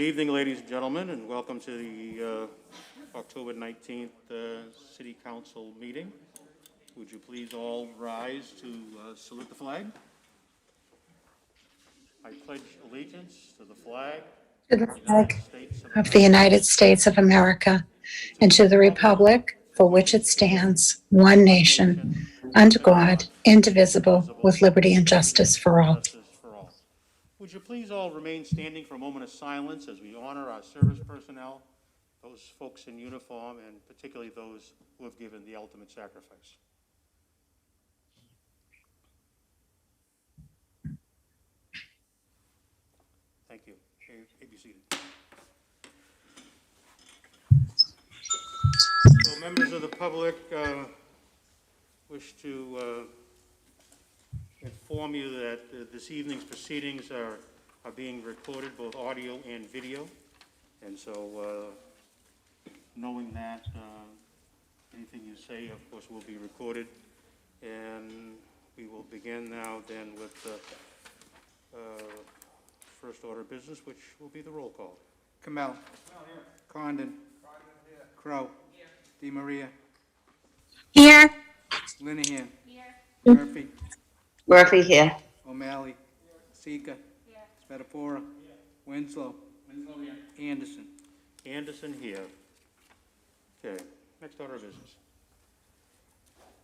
Good evening, ladies and gentlemen, and welcome to the October 19th City Council meeting. Would you please all rise to salute the flag? I pledge allegiance to the flag of the United States of America and to the republic for which it stands, one nation, under God, indivisible, with liberty and justice for all. Would you please all remain standing for a moment of silence as we honor our service personnel, those folks in uniform, and particularly those who have given the ultimate sacrifice. Thank you. You be seated. So members of the public wish to inform you that this evening's proceedings are being recorded, both audio and video. And so knowing that, anything you say, of course, will be recorded. And we will begin now then with the first order of business, which will be the roll call. Kamel. Condon. Crow. DeMaria. Here. Linehan. Here. Murphy. Murphy here. O'Malley. Sika. Spatafora. Winslow. Anderson. Anderson here. Okay, next order of business.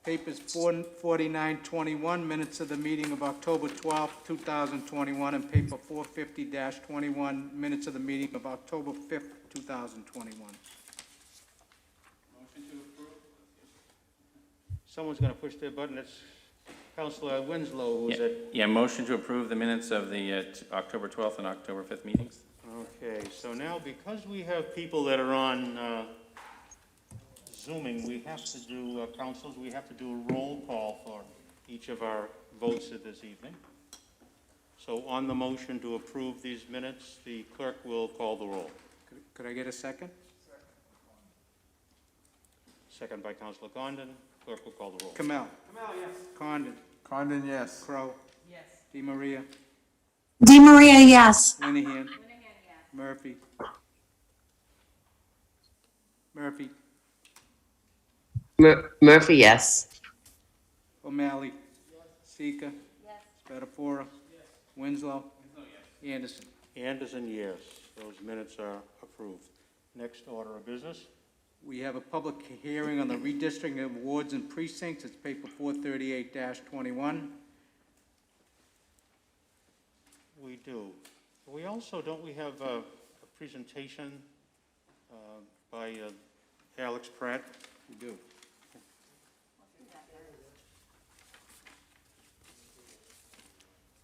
Papers 44921, minutes of the meeting of October 12th, 2021, and paper 450-21, minutes of the meeting of October 5th, 2021. Motion to approve. Someone's going to push their button. It's Councilor Winslow, who's at... Yeah, motion to approve the minutes of the October 12th and October 5th meetings. Okay, so now because we have people that are on Zooming, we have to do, councils, we have to do a roll call for each of our votes of this evening. So on the motion to approve these minutes, the clerk will call the roll. Could I get a second? Second by Councilor Condon. Clerk will call the roll. Kamel. Yes. Condon. Condon, yes. Crow. Yes. DeMaria. DeMaria, yes. Linehan. Murphy. Murphy. Murphy, yes. O'Malley. Sika. Spatafora. Winslow. Anderson. Anderson, yes. Those minutes are approved. Next order of business. We have a public hearing on the redistricting of wards and precincts. It's paper 438-21. We do. We also, don't we have a presentation by Alex Pratt? We do.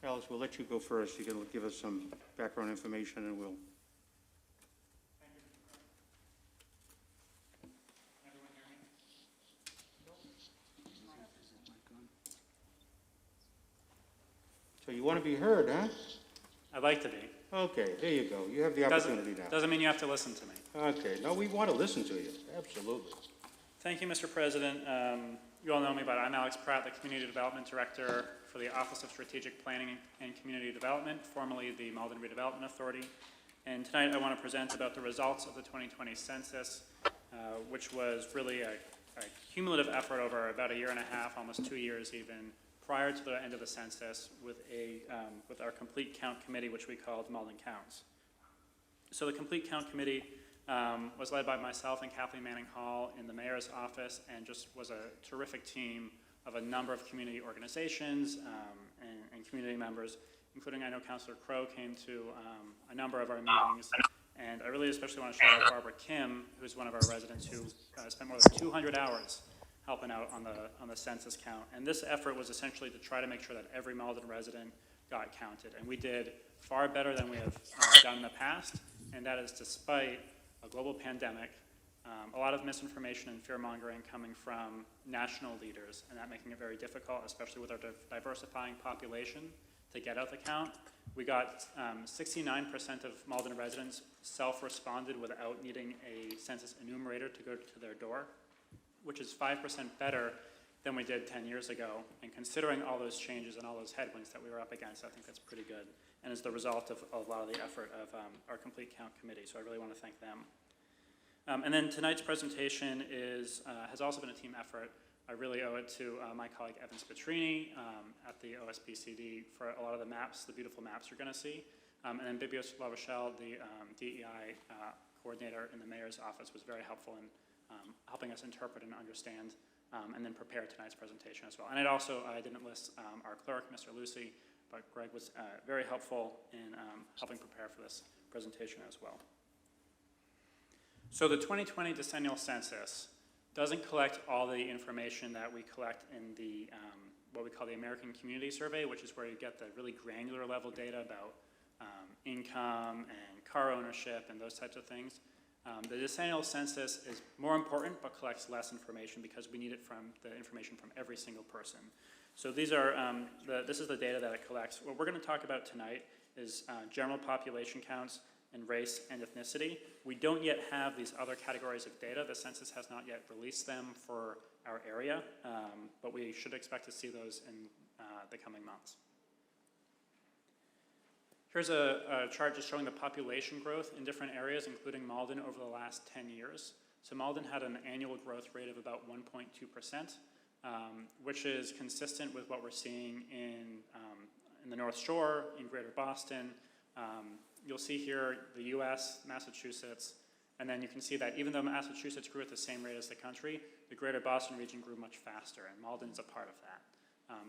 Alex, we'll let you go first. You can give us some background information and we'll... So you want to be heard, huh? I'd like to be. Okay, there you go. You have the opportunity now. Doesn't mean you have to listen to me. Okay, no, we want to listen to you. Absolutely. Thank you, Mr. President. You all know me, but I'm Alex Pratt, the Community Development Director for the Office of Strategic Planning and Community Development, formerly the Malden Redevelopment Authority. And tonight I want to present about the results of the 2020 census, which was really a cumulative effort over about a year and a half, almost 2 years even, prior to the end of the census with our Complete Count Committee, which we called Malden Counts. So the Complete Count Committee was led by myself and Kathleen Manning Hall in the mayor's office, and just was a terrific team of a number of community organizations and community members, including, I know Councilor Crow came to a number of our meetings, and I really especially want to shout out Barbara Kim, who's one of our residents who spent more than 200 hours helping out on the census count. And this effort was essentially to try to make sure that every Malden resident got counted. And we did far better than we have done in the past, and that is despite a global pandemic, a lot of misinformation and fear-mongering coming from national leaders, and that making it very difficult, especially with our diversifying population, to get out the count. We got 69% of Malden residents self-responded without needing a census enumerator to go to their door, which is 5% better than we did 10 years ago. And considering all those changes and all those headwinds that we were up against, I think that's pretty good. And is the result of a lot of the effort of our Complete Count Committee, so I really want to thank them. And then tonight's presentation has also been a team effort. I really owe it to my colleague Evan Spatrini at the OSPCD for a lot of the maps, the beautiful maps you're going to see. And then Bibios LaRochelle, the DEI coordinator in the mayor's office, was very helpful in helping us interpret and understand and then prepare tonight's presentation as well. And I didn't list our clerk, Mr. Lucy, but Greg was very helpful in helping prepare for this presentation as well. So the 2020 decennial census doesn't collect all the information that we collect in the what we call the American Community Survey, which is where you get the really granular level data about income and car ownership and those types of things. The decennial census is more important but collects less information because we need the information from every single person. So these are, this is the data that it collects. What we're going to talk about tonight is general population counts and race and ethnicity. We don't yet have these other categories of data. The census has not yet released them for our area, but we should expect to see those in the coming months. Here's a chart just showing the population growth in different areas, including Malden, over the last 10 years. So Malden had an annual growth rate of about 1.2%, which is consistent with what we're seeing in the North Shore, in Greater Boston. You'll see here the US, Massachusetts, and then you can see that even though Massachusetts grew at the same rate as the country, the Greater Boston region grew much faster, and Malden is a part of that.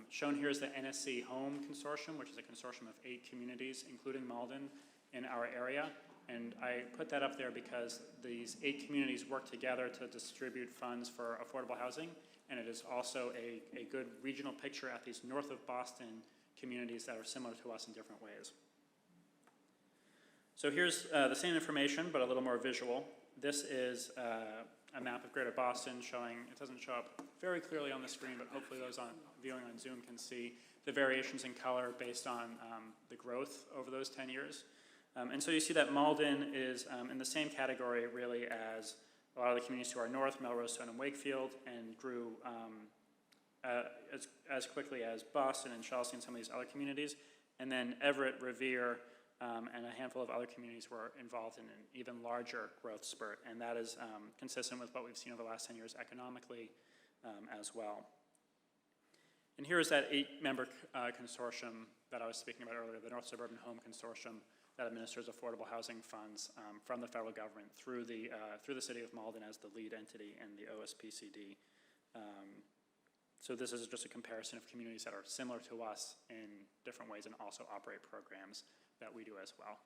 Shown here is the NSC Home Consortium, which is a consortium of 8 communities, including Malden, in our area. And I put that up there because these 8 communities work together to distribute funds for affordable housing, and it is also a good regional picture at these north of Boston communities that are similar to us in different ways. So here's the same information, but a little more visual. This is a map of Greater Boston showing, it doesn't show up very clearly on the screen, but hopefully those viewing on Zoom can see the variations in color based on the growth over those 10 years. And so you see that Malden is in the same category really as a lot of the communities to our north, Melrose, Stoneham, Wakefield, and grew as quickly as Boston and Chelsea and some of these other communities. And then Everett, Revere, and a handful of other communities were involved in an even larger growth spurt, and that is consistent with what we've seen over the last 10 years economically as well. And here is that 8-member consortium that I was speaking about earlier, the North Suburban Home Consortium that administers affordable housing funds from the federal government through the City of Malden as the lead entity and the OSPCD. So this is just a comparison of communities that are similar to us in different ways and also operate programs that we do as well.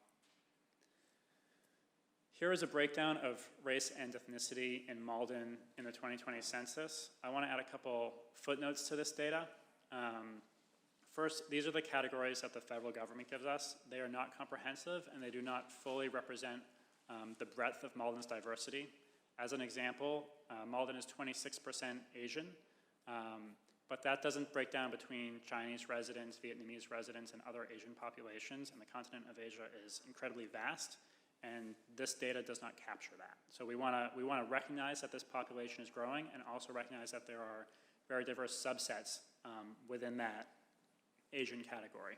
Here is a breakdown of race and ethnicity in Malden in the 2020 census. I want to add a couple footnotes to this data. First, these are the categories that the federal government gives us. They are not comprehensive and they do not fully represent the breadth of Malden's diversity. As an example, Malden is 26% Asian, but that doesn't break down between Chinese residents, Vietnamese residents, and other Asian populations, and the continent of Asia is incredibly vast, and this data does not capture that. So we want to recognize that this population is growing and also recognize that there are very diverse subsets within that Asian category.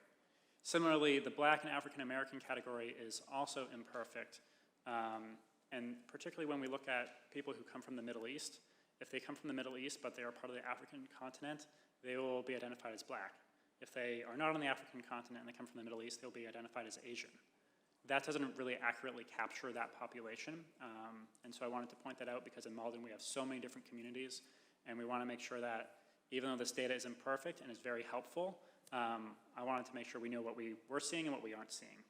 Similarly, the Black and African American category is also imperfect, and particularly when we look at people who come from the Middle East. If they come from the Middle East, but they are part of the African continent, they will be identified as Black. If they are not on the African continent and they come from the Middle East, they'll be identified as Asian. That doesn't really accurately capture that population, and so I wanted to point that out because in Malden we have so many different communities, and we want to make sure that even though this data is imperfect and is very helpful, I wanted to make sure we know what we were seeing and what we aren't seeing.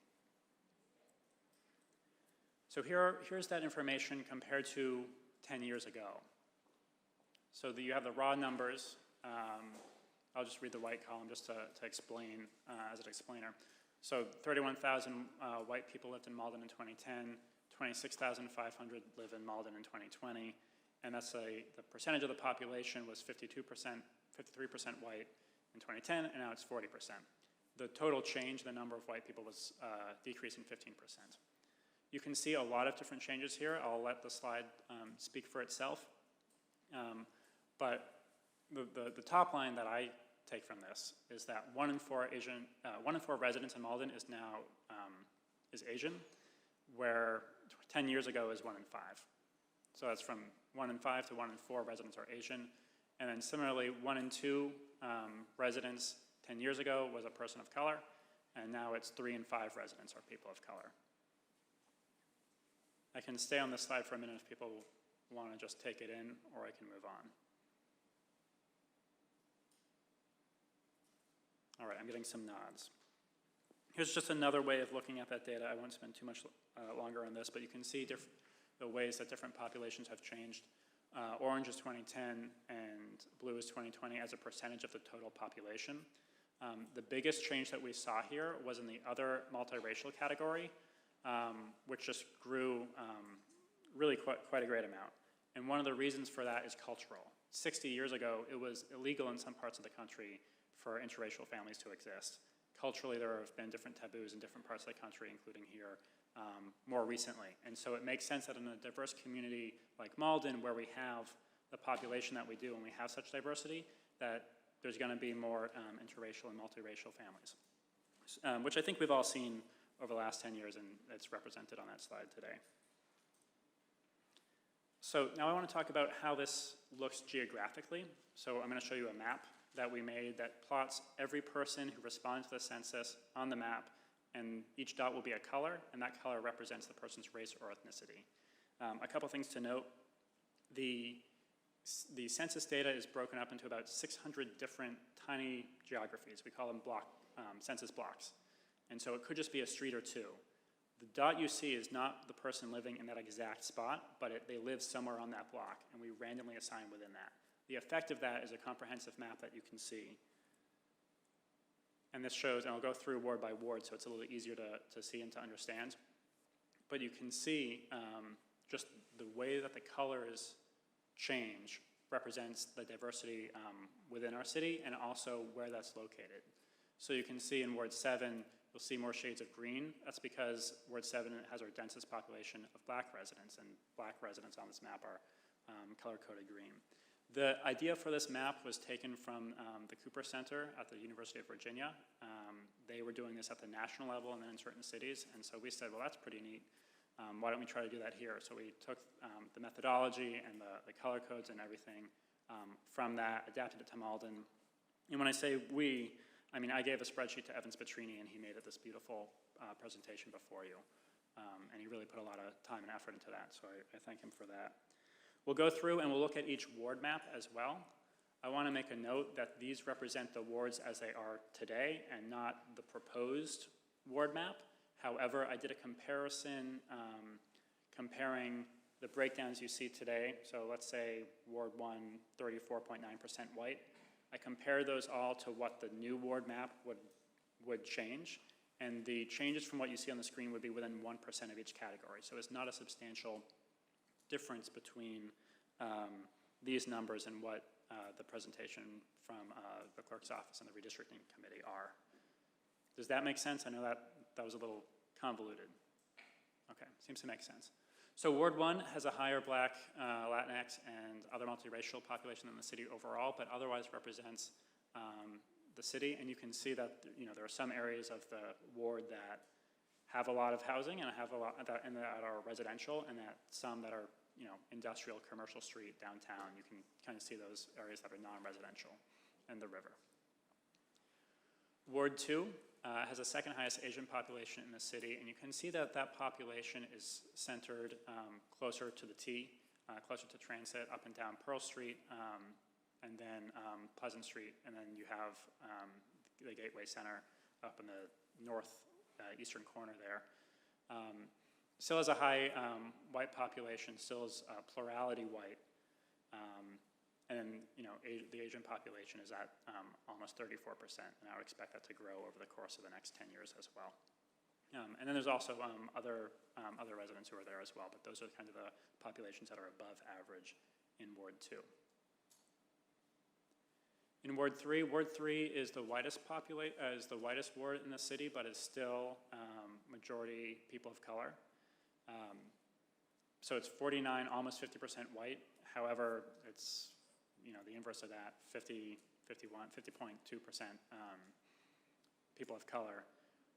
So here's that information compared to 10 years ago. So you have the raw numbers. I'll just read the white column just to explain as an explainer. So 31,000 white people lived in Malden in 2010, 26,500 live in Malden in 2020, and that's the percentage of the population was 52%, 53% white in 2010, and now it's 40%. The total change, the number of white people was decreasing 15%. You can see a lot of different changes here. I'll let the slide speak for itself. But the top line that I take from this is that 1 in 4 residents in Malden is now is Asian, where 10 years ago is 1 in 5. So that's from 1 in 5 to 1 in 4 residents are Asian. And then similarly, 1 in 2 residents 10 years ago was a person of color, and now it's 3 in 5 residents are people of color. I can stay on this slide for a minute if people want to just take it in, or I can move on. All right, I'm getting some nods. Here's just another way of looking at that data. I won't spend too much longer on this, but you can see the ways that different populations have changed. Orange is 2010 and blue is 2020 as a percentage of the total population. The biggest change that we saw here was in the other multiracial category, which just grew really quite a great amount. And one of the reasons for that is cultural. 60 years ago, it was illegal in some parts of the country for interracial families to exist. Culturally, there have been different taboos in different parts of the country, including here, more recently. And so it makes sense that in a diverse community like Malden, where we have the population that we do and we have such diversity, that there's going to be more interracial and multiracial families, which I think we've all seen over the last 10 years, and it's represented on that slide today. So now I want to talk about how this looks geographically. So I'm going to show you a map that we made that plots every person who responded to the census on the map, and each dot will be a color, and that color represents the person's race or ethnicity. A couple things to note. The census data is broken up into about 600 different tiny geographies. We call them census blocks. And so it could just be a street or two. The dot you see is not the person living in that exact spot, but they live somewhere on that block, and we randomly assign within that. The effect of that is a comprehensive map that you can see. And this shows, and I'll go through ward by ward so it's a little easier to see and to understand. But you can see just the way that the colors change represents the diversity within our city and also where that's located. So you can see in Ward 7, you'll see more shades of green. That's because Ward 7 has our densest population of black residents, and black residents on this map are color-coded green. The idea for this map was taken from the Cooper Center at the University of Virginia. They were doing this at the national level and then in certain cities, and so we said, well, that's pretty neat. Why don't we try to do that here? So we took the methodology and the color codes and everything from that, adapted it to Malden. And when I say we, I mean, I gave a spreadsheet to Evans Petrini, and he made it this beautiful presentation before you. And he really put a lot of time and effort into that, so I thank him for that. We'll go through and we'll look at each ward map as well. I want to make a note that these represent the wards as they are today and not the proposed ward map. However, I did a comparison comparing the breakdowns you see today. So let's say Ward 1, 34.9% white. I compared those all to what the new ward map would change. And the changes from what you see on the screen would be within 1% of each category. So it's not a substantial difference between these numbers and what the presentation from the clerk's office and the redistricting committee are. Does that make sense? I know that was a little convoluted. Okay, seems to make sense. So Ward 1 has a higher Black, Latinx, and other multiracial population than the city overall, but otherwise represents the city. And you can see that there are some areas of the ward that have a lot of housing and have a lot that are residential, and that some that are industrial, commercial street downtown. You can kind of see those areas that are non-residential, and the river. Ward 2 has the second highest Asian population in the city, and you can see that that population is centered closer to the T, closer to transit, up and down Pearl Street, and then Pleasant Street, and then you have the Gateway Center up in the northeastern corner there. Still has a high white population, still is plurality white, and the Asian population is at almost 34%, and I would expect that to grow over the course of the next 10 years as well. And then there's also other residents who are there as well, but those are kind of the populations that are above average in Ward 2. In Ward 3 is the whitest ward in the city, but is still majority people of color. So it's 49, almost 50% white. However, it's the inverse of that, 50.2% people of color.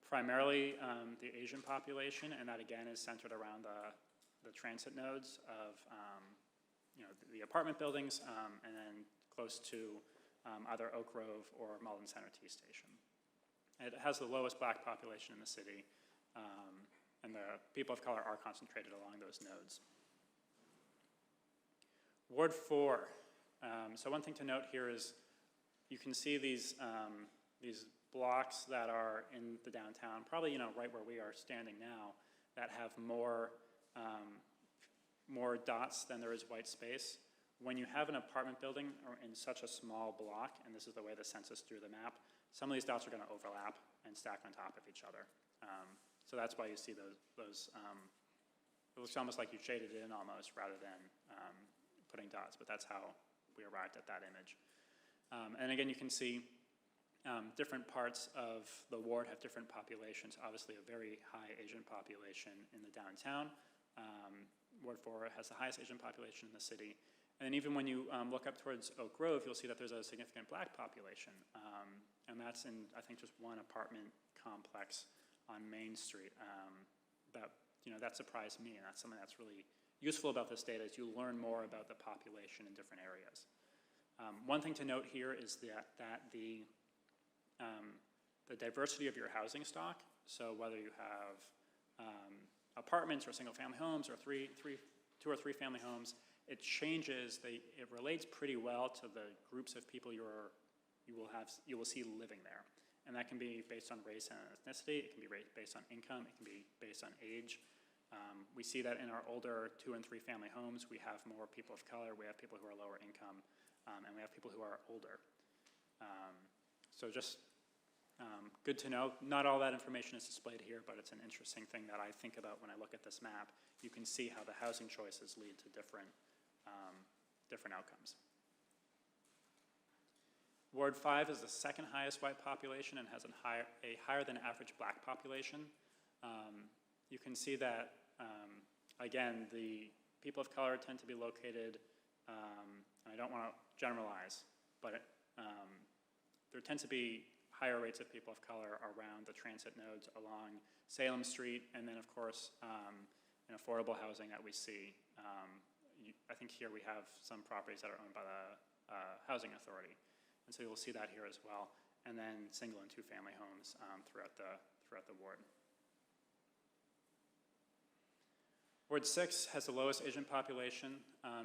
Primarily the Asian population, and that again is centered around the transit nodes of the apartment buildings, and then close to either Oak Grove or Malden Center T Station. It has the lowest black population in the city, and the people of color are concentrated along those nodes. Ward 4. So one thing to note here is you can see these blocks that are in the downtown, probably right where we are standing now, that have more dots than there is white space. When you have an apartment building or in such a small block, and this is the way the census drew the map, some of these dots are going to overlap and stack on top of each other. So that's why you see those it looks almost like you shaded it in almost rather than putting dots, but that's how we arrived at that image. And again, you can see different parts of the ward have different populations. Obviously, a very high Asian population in the downtown. Ward 4 has the highest Asian population in the city. And then even when you look up towards Oak Grove, you'll see that there's a significant black population. And that's in, I think, just one apartment complex on Main Street. That surprised me, and that's something that's really useful about this data is you learn more about the population in different areas. One thing to note here is that the diversity of your housing stock, so whether you have apartments or single-family homes or two or three family homes, it changes. It relates pretty well to the groups of people you will see living there, and that can be based on race and ethnicity. It can be based on income. It can be based on age. We see that in our older 2 and 3 family homes, we have more people of color. We have people who are lower income, and we have people who are older. So just good to know. Not all that information is displayed here, but it's an interesting thing that I think about when I look at this map. You can see how the housing choices lead to different outcomes. Ward 5 is the second highest white population and has a higher than average black population. You can see that, again, the people of color tend to be located, and I don't want to generalize, but there tends to be higher rates of people of color around the transit nodes along Salem Street, and then, of course, in affordable housing that we see. I think here we have some properties that are owned by the Housing Authority, and so you'll see that here as well, and then single and 2 family homes throughout the ward. Ward 6 has the lowest Asian population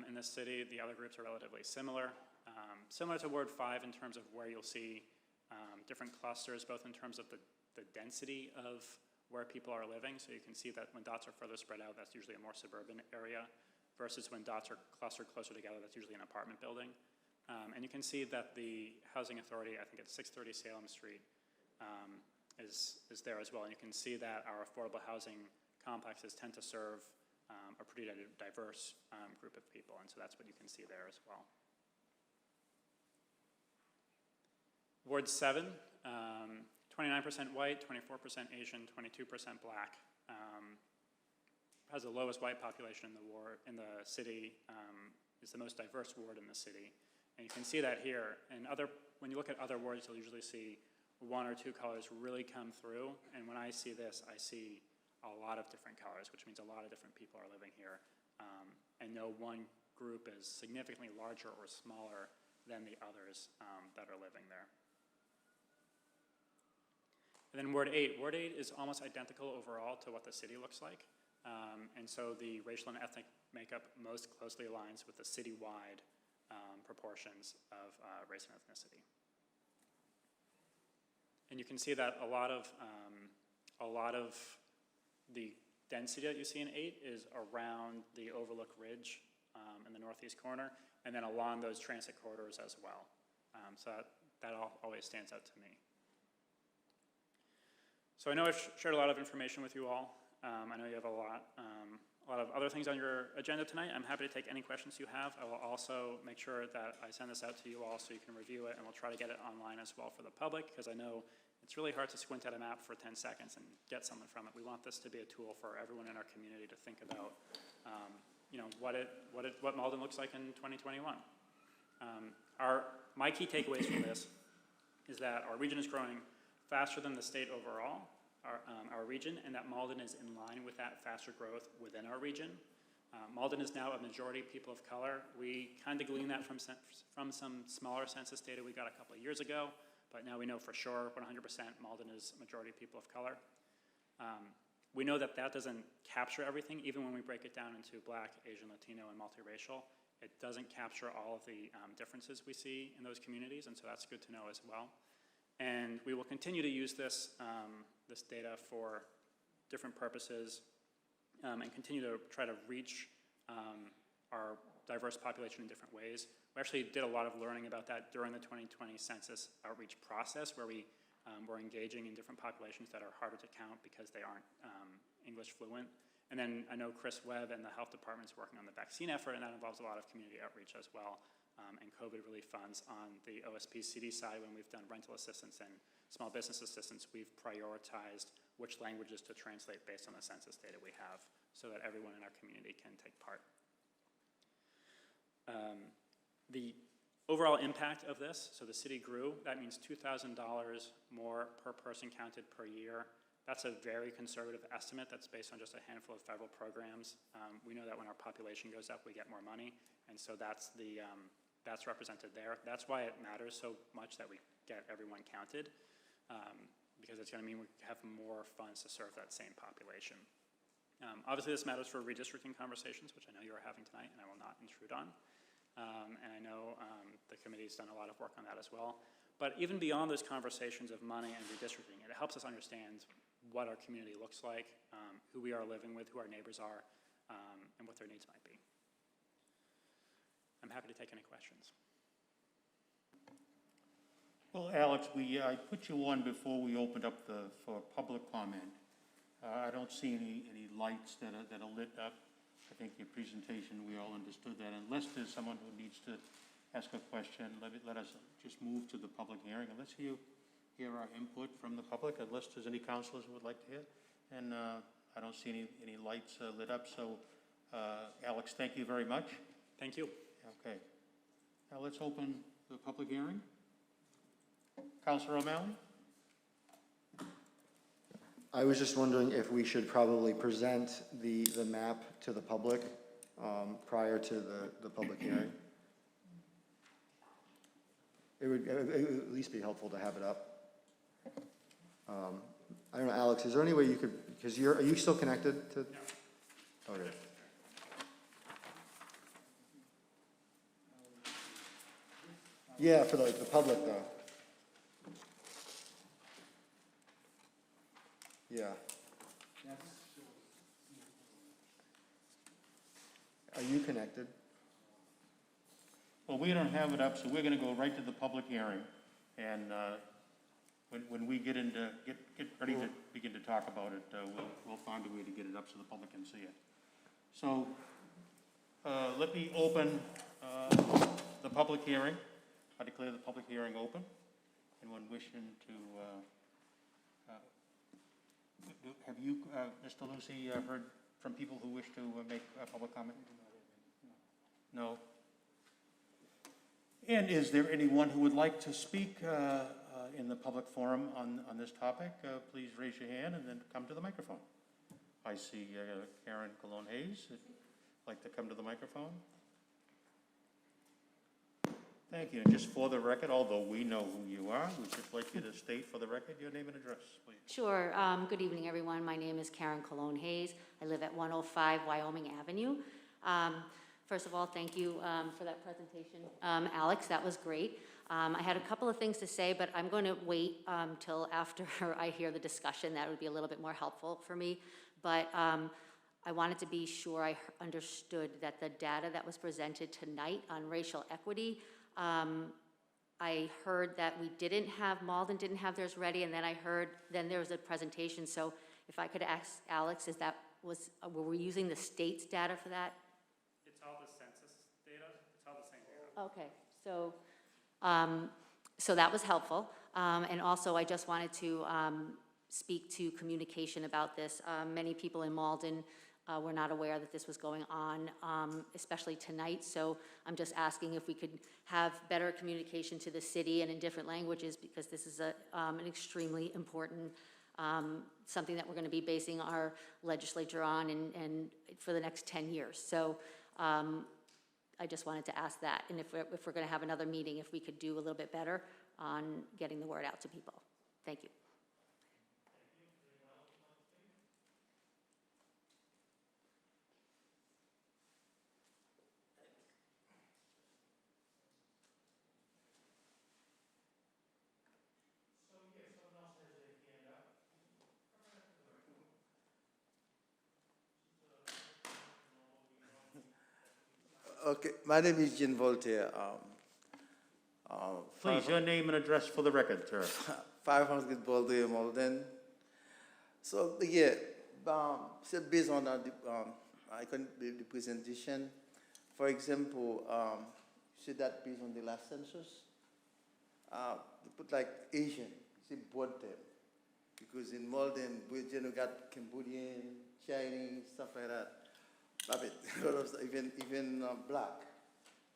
in the city. The other groups are relatively similar. Similar to Ward 5 in terms of where you'll see different clusters, both in terms of the density of where people are living. So you can see that when dots are further spread out, that's usually a more suburban area, versus when dots are clustered closer together, that's usually an apartment building. And you can see that the Housing Authority, I think it's 630 Salem Street, is there as well. And you can see that our affordable housing complexes tend to serve a pretty diverse group of people, and so that's what you can see there as well. Ward 7, 29% white, 24% Asian, 22% black. Has the lowest white population in the ward in the city. Is the most diverse ward in the city, and you can see that here. And when you look at other wards, you'll usually see 1 or 2 colors really come through. And when I see this, I see a lot of different colors, which means a lot of different people are living here, and no one group is significantly larger or smaller than the others that are living there. And then Ward 8. Ward 8 is almost identical overall to what the city looks like. And so the racial and ethnic makeup most closely aligns with the citywide proportions of race and ethnicity. And you can see that a lot of the density that you see in 8 is around the Overlook Ridge in the northeast corner, and then along those transit corridors as well. So that always stands out to me. So I know I've shared a lot of information with you all. I know you have a lot of other things on your agenda tonight. I'm happy to take any questions you have. I will also make sure that I send this out to you all so you can review it, and we'll try to get it online as well for the public, because I know it's really hard to squint at a map for 10 seconds and get something from it. We want this to be a tool for everyone in our community to think about, what Malden looks like in 2021. My key takeaways from this is that our region is growing faster than the state overall, our region, and that Malden is in line with that faster growth within our region. Malden is now a majority people of color. We kind of gleaned that from some smaller census data we got a couple of years ago, but now we know for sure 100% Malden is majority people of color. We know that that doesn't capture everything, even when we break it down into Black, Asian, Latino, and multiracial. It doesn't capture all of the differences we see in those communities, and so that's good to know as well. And we will continue to use this, this data for different purposes and continue to try to reach our diverse population in different ways. We actually did a lot of learning about that during the 2020 census outreach process, where we were engaging in different populations that are harder to count because they aren't English fluent. And then I know Chris Webb and the health department is working on the vaccine effort, and that involves a lot of community outreach as well, and COVID relief funds. On the OSP CD side, when we've done rental assistance and small business assistance, we've prioritized which languages to translate based on the census data we have so that everyone in our community can take part. The overall impact of this, so the city grew, that means $2,000 more per person counted per year. That's a very conservative estimate. That's based on just a handful of federal programs. We know that when our population goes up, we get more money, and so that's represented there. That's why it matters so much that we get everyone counted, because it's going to mean we have more funds to serve that same population. Obviously, this matters for redistricting conversations, which I know you are having tonight, and I will not intrude on. And I know the committee's done a lot of work on that as well. But even beyond those conversations of money and redistricting, it helps us understand what our community looks like, who we are living with, who our neighbors are, and what their needs might be. I'm happy to take any questions. Well, Alex, I put you on before we opened up for public comment. I don't see any lights that are lit up. I think your presentation, we all understood that. Unless there's someone who needs to ask a question, let us just move to the public hearing, and let's hear our input from the public, unless there's any councilors who would like to hear. And I don't see any lights lit up, so Alex, thank you very much. Thank you. Okay. Now let's open the public hearing. Councilor O'Malley? I was just wondering if we should probably present the map to the public prior to the public hearing. It would at least be helpful to have it up. I don't know, Alex, is there any way you could, because are you still connected to? No. Okay. Yeah, for the public though. Yeah. Are you connected? Well, we don't have it up, so we're going to go right to the public hearing. And when we get ready to begin to talk about it, we'll find a way to get it up so the public can see it. So let me open the public hearing. I declare the public hearing open. Anyone wishing to, have you, Mr. Lucy, heard from people who wish to make a public comment? No. And is there anyone who would like to speak in the public forum on this topic? Please raise your hand and then come to the microphone. I see Karen Cologne-Hayes, if you'd like to come to the microphone. Thank you. And just for the record, although we know who you are, we'd just like you to state for the record your name and address, please. Sure. Good evening, everyone. My name is Karen Cologne-Hayes. I live at 105 Wyoming Avenue. First of all, thank you for that presentation, Alex. That was great. I had a couple of things to say, but I'm going to wait till after I hear the discussion. That would be a little bit more helpful for me. But I wanted to be sure I understood that the data that was presented tonight on racial equity, I heard that Malden didn't have theirs ready, and then I heard there was a presentation. So if I could ask Alex, were we using the state's data for that? It's all the census data. It's all the same data. Okay, so that was helpful. And also, I just wanted to speak to communication about this. Many people in Malden were not aware that this was going on, especially tonight. So I'm just asking if we could have better communication to the city and in different languages, because this is an extremely important, something that we're going to be basing our legislature on and for the next 10 years. So I just wanted to ask that. And if we're going to have another meeting, if we could do a little bit better on getting the word out to people. Thank you. Okay, my name is Jean Voltaire. Please, your name and address for the record, sir. 500 Baltimore, Malden. So, yeah, so based on the presentation, for example, see that based on the last census, they put like Asian, say both them. Because in Malden, we got Cambodian, Chinese, stuff like that. A lot of stuff, even black.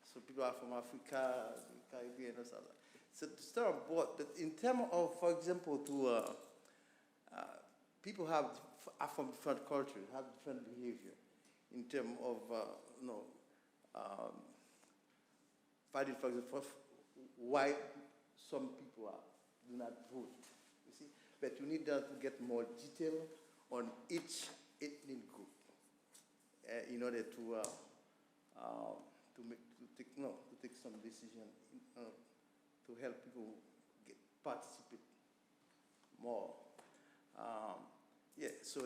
So people are from Africa, Caribbean, or something. So to start on board, but in terms of, for example, people are from different cultures, have different behavior in terms of, fighting, for example, why some people do not vote. You see, but you need to get more detail on each ethnic group. In order to take some decision to help people participate more. So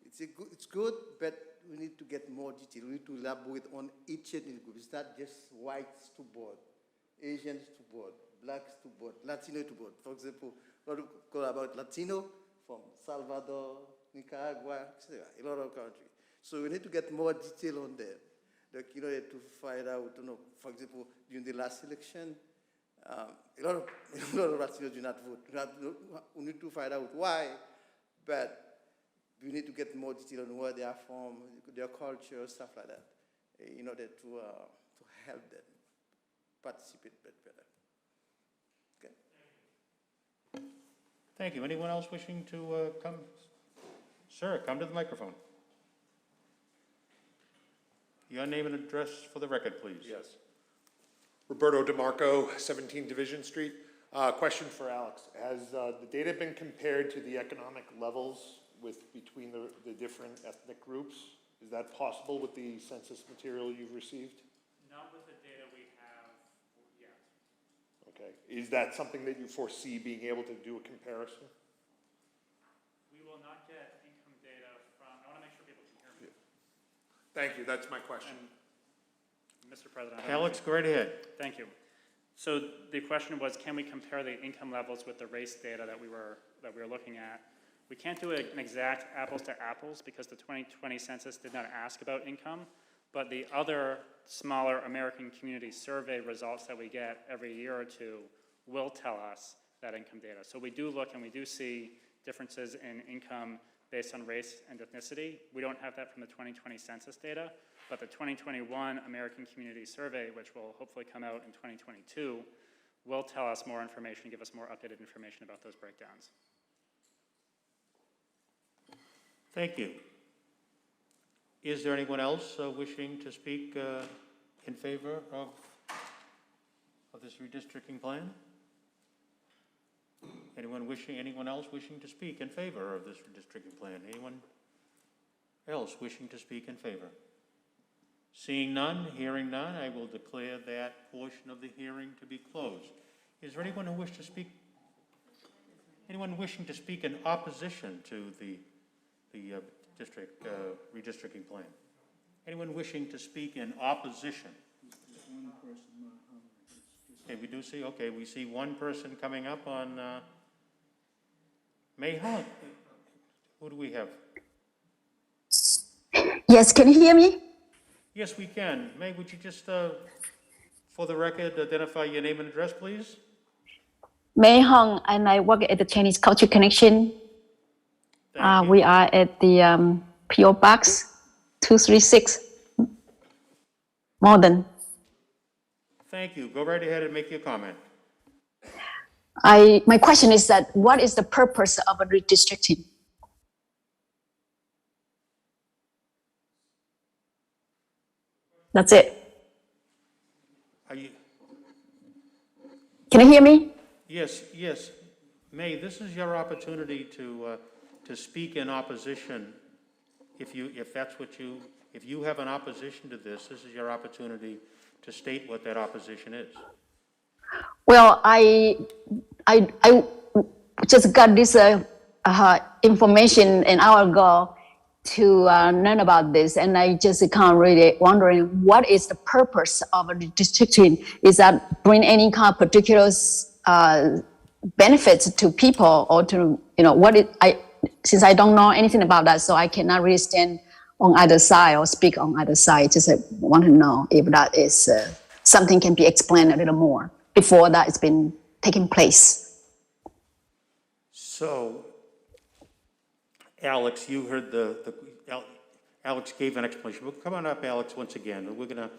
it's good, but we need to get more detail. We need to elaborate on each ethnic group. It's not just whites to board, Asians to board, blacks to board, Latino to board. For example, what we call about Latino from Salvador, Nicaragua, etc. A lot of countries. So we need to get more detail on them, like, to find out, for example, during the last election, a lot of Latinos do not vote. We need to find out why, but we need to get more detail on where they are from, their culture, stuff like that, in order to help them participate better. Okay. Thank you. Anyone else wishing to come? Sir, come to the microphone. Your name and address for the record, please. Yes. Roberto DeMarco, 17 Division Street. Question for Alex. Has the data been compared to the economic levels between the different ethnic groups? Is that possible with the census material you've received? Not with the data we have yet. Okay. Is that something that you foresee being able to do a comparison? We will not get income data from, I want to make sure people can hear me. Thank you. That's my question. Mr. President. Alex, go right ahead. Thank you. So the question was, can we compare the income levels with the race data that we were looking at? We can't do an exact apples to apples because the 2020 census did not ask about income, but the other smaller American community survey results that we get every year or two will tell us that income data. So we do look and we do see differences in income based on race and ethnicity. We don't have that from the 2020 census data, but the 2021 American Community Survey, which will hopefully come out in 2022, will tell us more information, give us more updated information about those breakdowns. Thank you. Is there anyone else wishing to speak in favor of this redistricting plan? Anyone else wishing to speak in favor of this redistricting plan? Anyone else wishing to speak in favor? Seeing none, hearing none, I will declare that portion of the hearing to be closed. Is there anyone who wishes to speak? Anyone wishing to speak in opposition to the redistricting plan? Anyone wishing to speak in opposition? Okay, we do see. Okay, we see one person coming up on May Hunt. Who do we have? Yes, can you hear me? Yes, we can. May, would you just, for the record, identify your name and address, please? May Hong, and I work at the Chinese Culture Connection. We are at the PO Box 236, Malden. Thank you. Go right ahead and make your comment. My question is that what is the purpose of a redistricting? That's it. Are you, Can you hear me? yes, yes. May, this is your opportunity to speak in opposition. If you have an opposition to this, this is your opportunity to state what that opposition is. Well, I just got this information an hour ago to learn about this, and I just kind of really wondering what is the purpose of a redistricting? Is that bring any kind of particular benefits to people, or to since I don't know anything about that, so I cannot really stand on either side or speak on either side. Just want to know if that is something can be explained a little more before that it's been taking place. So, Alex, you heard Alex gave an explanation. Well, come on up, Alex, once again. We're gonna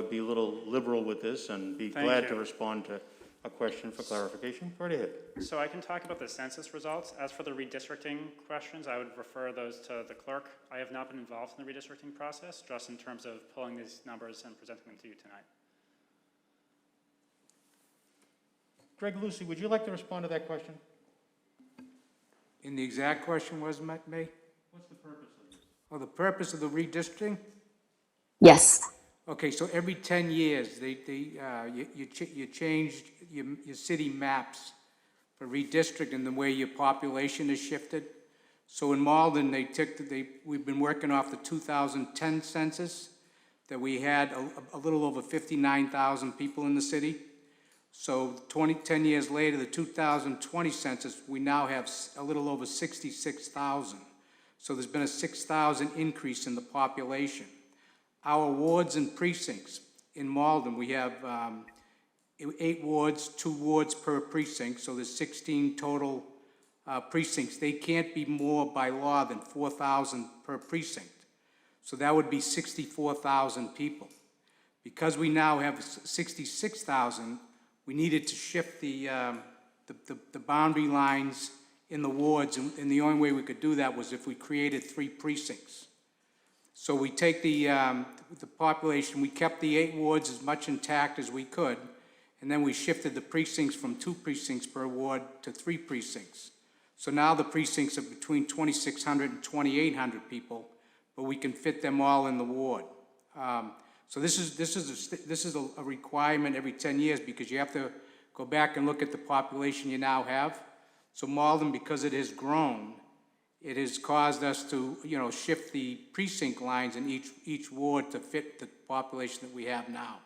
be a little liberal with this and be glad to respond to a question for clarification. Go right ahead. So I can talk about the census results. As for the redistricting questions, I would refer those to the clerk. I have not been involved in the redistricting process, just in terms of pulling these numbers and presenting them to you tonight. Greg Lucy, would you like to respond to that question? And the exact question was, May? What's the purpose of this? Oh, the purpose of the redistricting? Yes. Okay, so every 10 years, you changed your city maps for redistricting the way your population is shifted. So in Malden, we've been working off the 2010 census, that we had a little over 59,000 people in the city. So 10 years later, the 2020 census, we now have a little over 66,000. So there's been a 6,000 increase in the population. Our wards and precincts in Malden, we have 8 wards, 2 wards per precinct, so there's 16 total precincts. They can't be more by law than 4,000 per precinct. So that would be 64,000 people. Because we now have 66,000, we needed to shift the boundary lines in the wards, and the only way we could do that was if we created 3 precincts. So we take the population, we kept the 8 wards as much intact as we could, and then we shifted the precincts from 2 precincts per ward to 3 precincts. So now the precincts are between 2,600 and 2,800 people, but we can fit them all in the ward. So this is a requirement every 10 years, because you have to go back and look at the population you now have. So Malden, because it has grown, it has caused us to, shift the precinct lines in each ward to fit the population that we have now.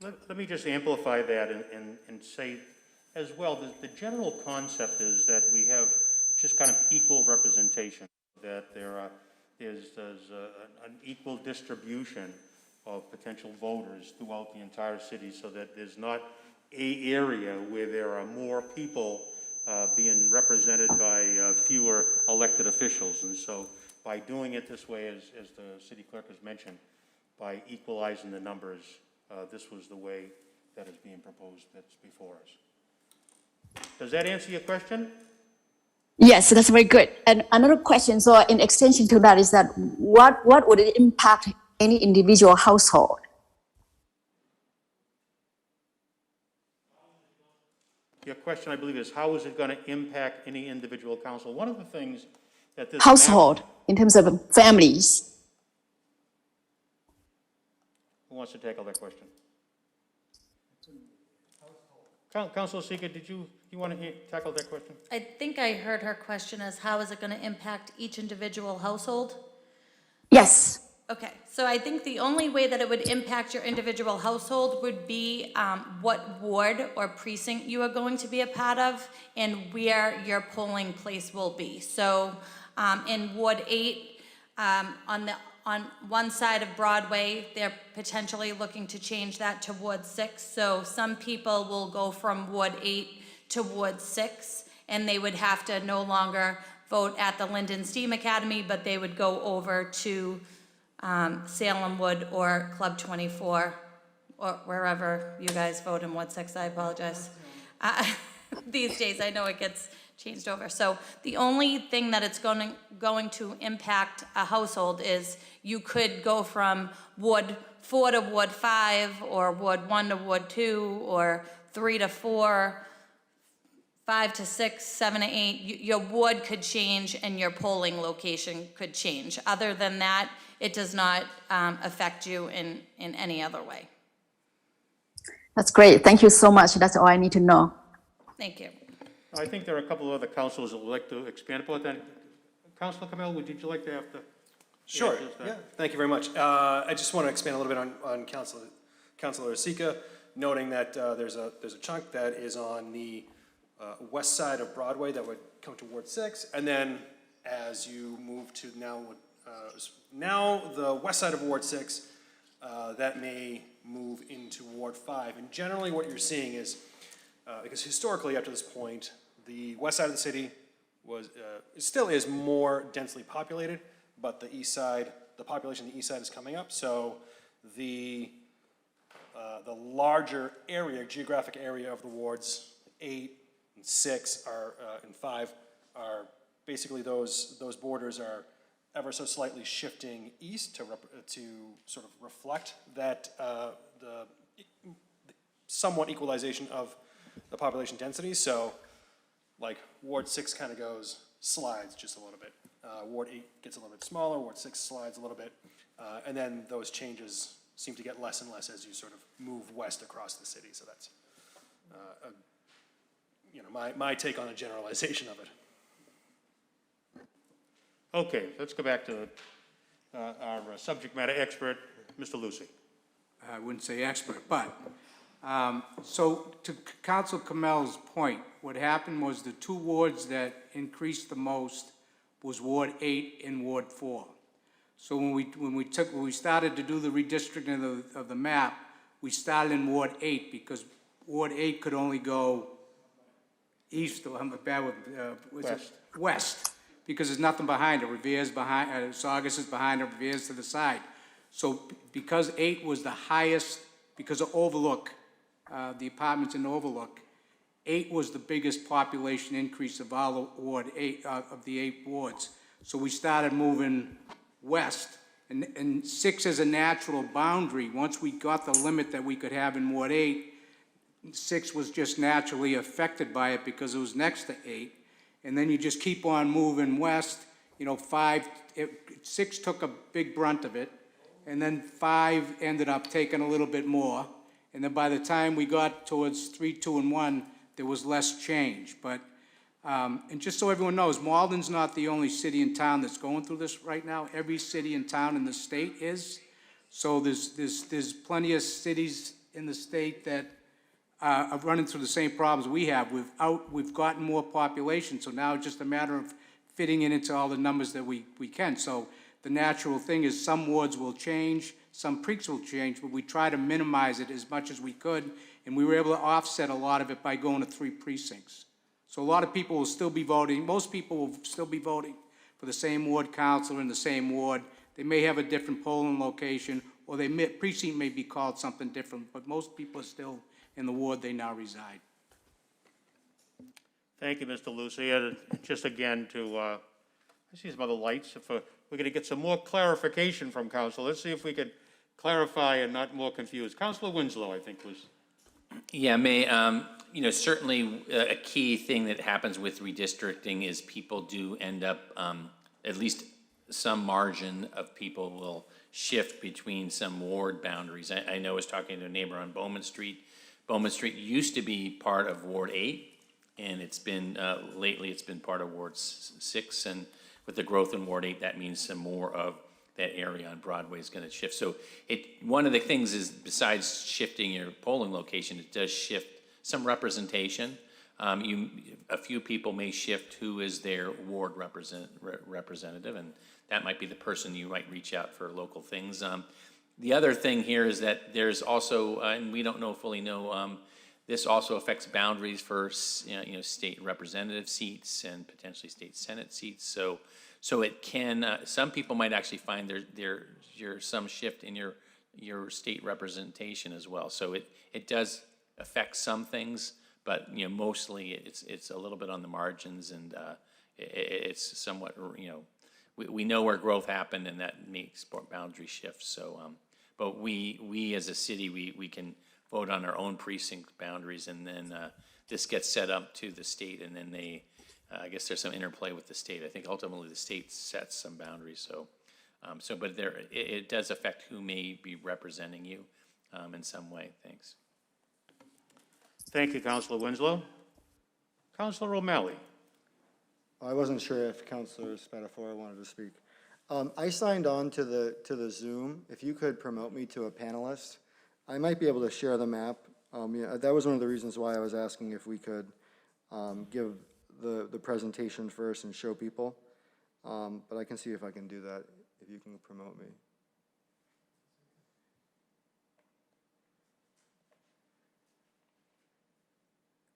Let me just amplify that and say as well, the general concept is that we have just kind of equal representation, that there's an equal distribution of potential voters throughout the entire city, so that there's not an area where there are more people being represented by fewer elected officials. And so by doing it this way, as the city clerk has mentioned, by equalizing the numbers, this was the way that is being proposed that's before us. Does that answer your question? Yes, that's very good. And another question, so in extension to that, is that what would it impact any individual household? Your question, I believe, is how is it going to impact any individual council? One of the things that this household, in terms of families. Who wants to tackle that question? Councilor Seeger, did you want to tackle that question? I think I heard her question as how is it going to impact each individual household? Yes. Okay, so I think the only way that it would impact your individual household would be what ward or precinct you are going to be a part of and where your polling place will be. So in Ward 8, on one side of Broadway, they're potentially looking to change that to Ward 6. So some people will go from Ward 8 to Ward 6, and they would have to no longer vote at the Linden Steam Academy, but they would go over to Salem Wood or Club 24, or wherever you guys vote in Ward 6, I apologize. These days, I know it gets changed over. So the only thing that it's going to impact a household is you could go from Ward 4 to Ward 5, or Ward 1 to Ward 2, or 3 to 4, 5 to 6, 7 to 8. Your ward could change and your polling location could change. Other than that, it does not affect you in any other way. That's great. Thank you so much. That's all I need to know. Thank you. I think there are a couple of other councilors that would like to expand upon that. Councilor Kamel, would you like to have to? Sure, yeah, thank you very much. I just want to expand a little bit on Councilor Asika, noting that there's a chunk that is on the west side of Broadway that would come to Ward 6, and then as you move to now the west side of Ward 6, that may move into Ward 5. And generally what you're seeing is, because historically up to this point, the west side of the city was, still is more densely populated, but the east side, the population on the east side is coming up. So the larger area, geographic area of the wards 8 and 6 are, and 5 are basically those borders are ever so slightly shifting east to sort of reflect that the somewhat equalization of the population density. So like Ward 6 kind of slides just a little bit. Ward 8 gets a little bit smaller, Ward 6 slides a little bit, and then those changes seem to get less and less as you sort of move west across the city. So that's, my take on a generalization of it. Okay, let's go back to our subject matter expert, Mr. Lucy. I wouldn't say expert, but, so to Council Kamel's point, what happened was the two wards that increased the most was Ward 8 and Ward 4. So when we started to do the redistricting of the map, we started in Ward 8 because Ward 8 could only go east, or I'm bad with, west, because there's nothing behind it. Revere's behind, Saugus is behind it, Revere's to the side. So because 8 was the highest, because of Overlook, the apartments in Overlook, 8 was the biggest population increase of all Ward 8, of the 8 wards. So we started moving west, and 6 is a natural boundary. Once we got the limit that we could have in Ward 8, 6 was just naturally affected by it because it was next to 8. And then you just keep on moving west, 6 took a big brunt of it, and then 5 ended up taking a little bit more. And then by the time we got towards 3, 2, and 1, there was less change. But, and just so everyone knows, Malden's not the only city in town that's going through this right now. Every city and town in the state is. So there's plenty of cities in the state that are running through the same problems we have. We've gotten more population, so now it's just a matter of fitting it into all the numbers that we can. So the natural thing is some wards will change, some precincts will change, but we try to minimize it as much as we could, and we were able to offset a lot of it by going to 3 precincts. So a lot of people will still be voting, most people will still be voting for the same ward councilor in the same ward. They may have a different polling location, or precinct may be called something different, but most people are still in the ward they now reside. Thank you, Mr. Lucy. And just again to, I see some other lights. If we're going to get some more clarification from council, let's see if we could clarify and not more confused. Councilor Winslow, I think, was. Yeah, certainly a key thing that happens with redistricting is people do end up, at least some margin of people will shift between some ward boundaries. I know I was talking to a neighbor on Bowman Street. Bowman Street used to be part of Ward 8, and it's been, lately it's been part of Ward 6, and with the growth in Ward 8, that means some more of that area on Broadway is gonna shift. So one of the things is, besides shifting your polling location, it does shift some representation. A few people may shift who is their ward representative, and that might be the person you might reach out for local things. The other thing here is that there's also, and we don't fully know, This also affects boundaries for, state representative seats and potentially state senate seats. So it can, some people might actually find there's some shift in your state representation as well. So it does affect some things, but, mostly it's a little bit on the margins, and it's somewhat, we know where growth happened, and that makes boundary shifts. So, but we as a city, we can vote on our own precinct boundaries, and then this gets set up to the state, and then they, I guess there's some interplay with the state. I think ultimately the state sets some boundaries. So, but it does affect who may be representing you in some way. Thanks. Thank you, Councilor Winslow. Councilor O'Malley. I wasn't sure if Councilor Spatafora wanted to speak. I signed on to the Zoom. If you could promote me to a panelist, I might be able to share the map. That was one of the reasons why I was asking if we could give the presentation first and show people. But I can see if I can do that, if you can promote me.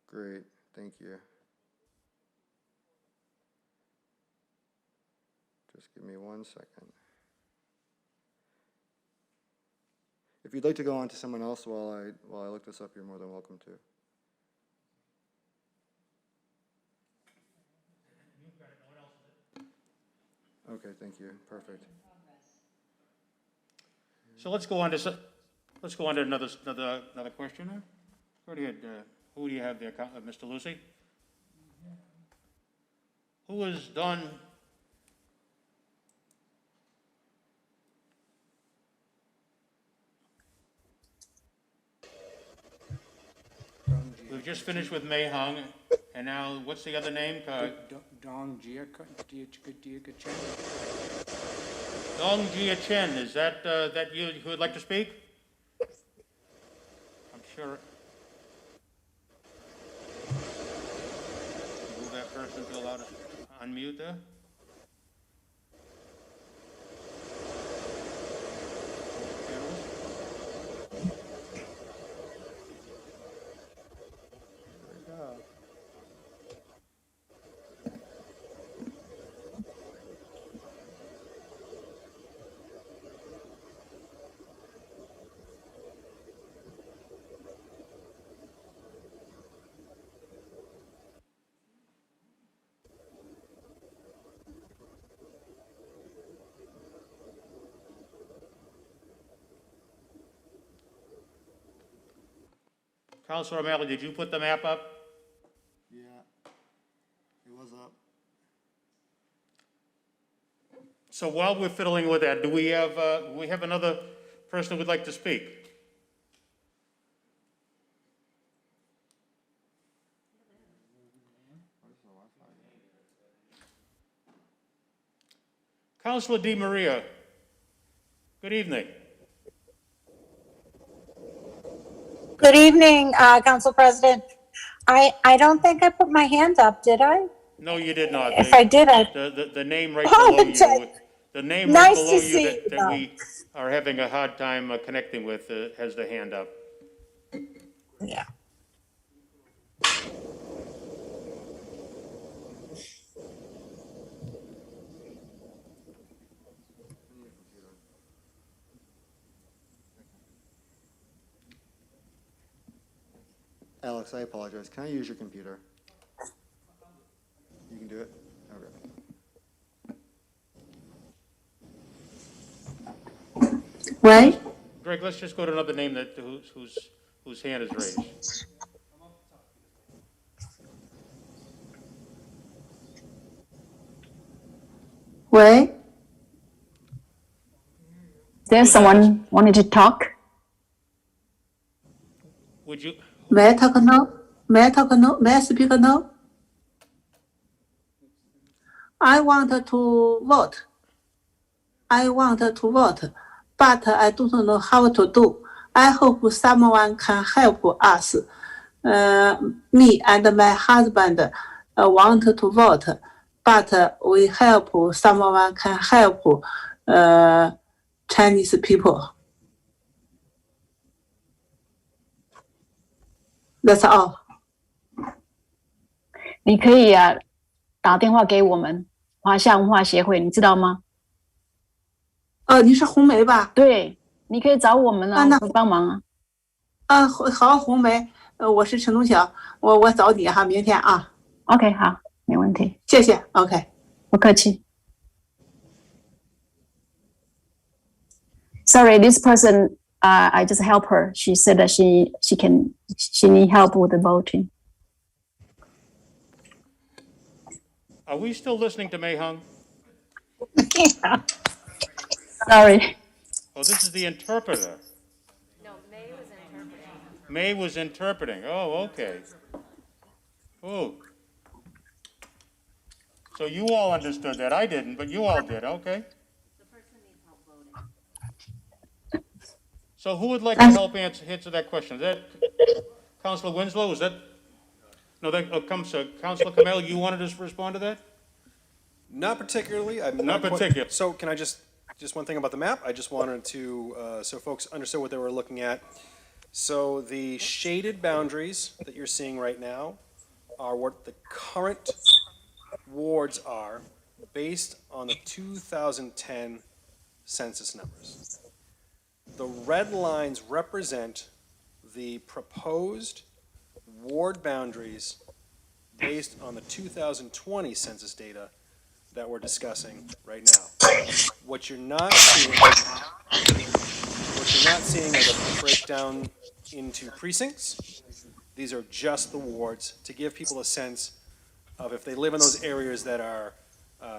Great, thank you. Just give me 1 second. If you'd like to go on to someone else while I look this up, you're more than welcome to. Okay, thank you. Perfect. So let's go on to another questioner. Go ahead. Who do you have there, Mr. Lucy? Who has done? We've just finished with Mei Hung, and now what's the other name? Dong Jia Chen. Dong Jia Chen, is that you who would like to speak? I'm sure. Move that person to allow to unmute there. Councilor O'Malley, did you put the map up? Yeah, it was up. So while we're fiddling with that, do we have another person who would like to speak? Councilor Di Maria, good evening. Good evening, Council President. I don't think I put my hand up, did I? No, you did not. If I did, The name right below you, the name right Nice below to you see that we are having a hard time connecting with has the hand up. Yeah. Alex, I apologize. Can I use your computer? You can do it? Okay. Right? Greg, let's just go to another name that whose hand is raised. Wait. There's someone wanted to talk. Would you? May I talk now? May I talk now? May I speak now? I want to vote. I want to vote, but I don't know how to do. I hope someone can help us. Me and my husband want to vote, but we hope someone can help Chinese people. That's all. 你可以打电话给我们华夏文化协会，你知道吗？你是红梅吧？对，你可以找我们啊，那我们帮忙啊。好，红梅，我是陈东晓，我找你哈，明天啊。OK， 好，没问题，谢谢。OK， 不客气。Sorry, this person, I just help her. She said that she need help with the voting. Are we still listening to Mei Hung? Sorry. Oh, this is the interpreter. No, May was interpreting. May was interpreting. Oh, okay. Oh. So you all understood that. I didn't, but you all did. Okay. The person needs help voting. So who would like to help answer that question? Is that Councilor Winslow? Is that? No, that comes Councilor Kamel. You wanted to respond to that? Not particularly. I'm Not quite- particular. So can I just one thing about the map? I just wanted to, so folks understood what they were looking at. So the shaded boundaries that you're seeing right now are what the current wards are based on the 2010 census numbers. The red lines represent the proposed ward boundaries based on the 2020 census data that we're discussing right now. What you're not seeing is a breakdown into precincts. These are just the wards to give people a sense of if they live in those areas that are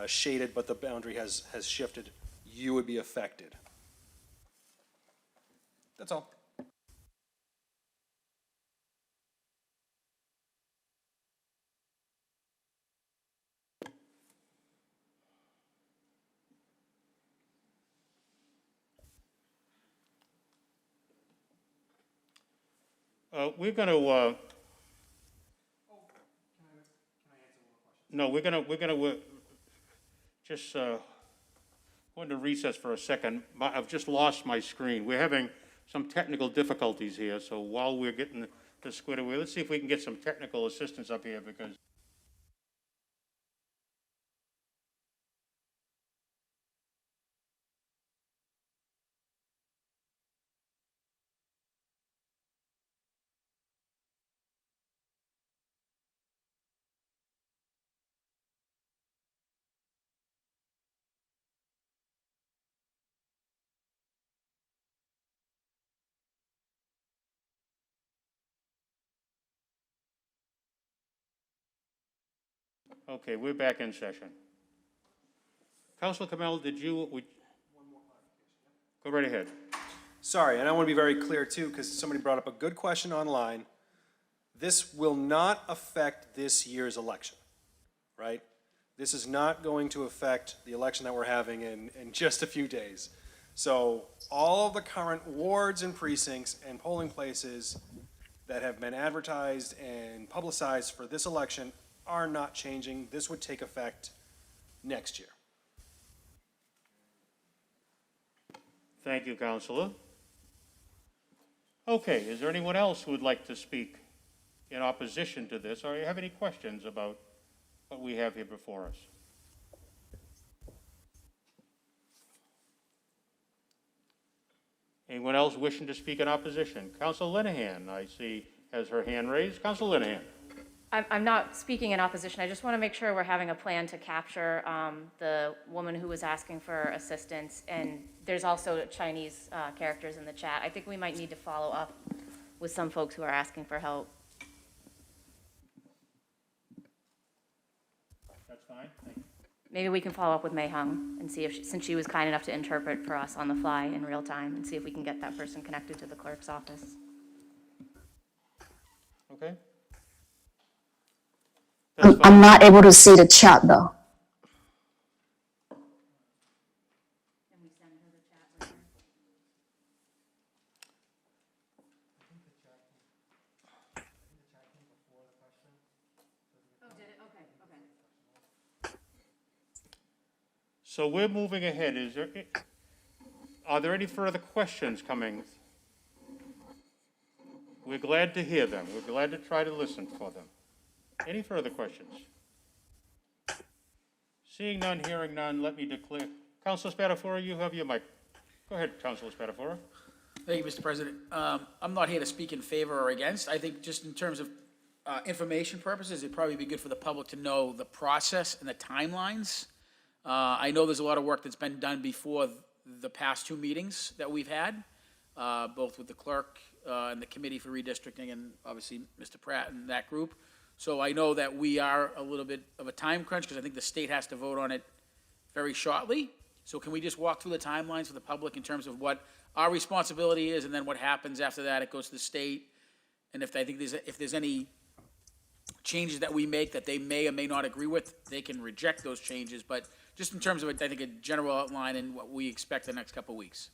shaded, but the boundary has shifted, you would be affected. That's all. We're going to. No, we're going to just go into recess for a second. I've just lost my screen. We're having some technical difficulties here, so while we're getting this squared away, let's see if we can get some technical assistance up here because. Okay, we're back in session. Councilor Kamel, did you? Go right ahead. Sorry, and I want to be very clear too, because somebody brought up a good question online. This will not affect this year's election, right? This is not going to affect the election that we're having in just a few days. So all of the current wards and precincts and polling places that have been advertised and publicized for this election are not changing. This would take effect next year. Thank you, Councilor. Okay, is there anyone else who would like to speak in opposition to this, or you have any questions about what we have here before us? Anyone else wishing to speak in opposition? Councilor Linehan, I see, has her hand raised. Councilor Linehan. I'm not speaking in opposition. I just want to make sure we're having a plan to capture the woman who was asking for assistance. And there's also Chinese characters in the chat. I think we might need to follow up with some folks who are asking for help. That's fine. Thank you. Maybe we can follow up with Mei Hung and see if, since she was kind enough to interpret for us on the fly in real time, and see if we can get that person connected to the clerk's office. Okay. I'm not able to see the chat though. Can we send her the chat later? Oh, did it? Okay, okay. So we're moving ahead. Are there any further questions coming We're glad to hear them. We're glad to try to listen for them. Any further questions? Seeing none, hearing none, let me declare. Councilor Spatafora, you have your mic. Go ahead, Councilor Spatafora. Thank you, Mr. President. I'm not here to speak in favor or against. I think just in terms of information purposes, it'd probably be good for the public to know the process and the timelines. I know there's a lot of work that's been done before the past two meetings that we've had, both with the clerk and the committee for redistricting and obviously Mr. Pratt and that group. So I know that we are a little bit of a time crunch because I think the state has to vote on it very shortly. So can we just walk through the timelines for the public in terms of what our responsibility is and then what happens after that? It goes to the state. And if there's any changes that we make that they may or may not agree with, they can reject those changes. But just in terms of, I think, a general outline and what we expect the next couple of weeks.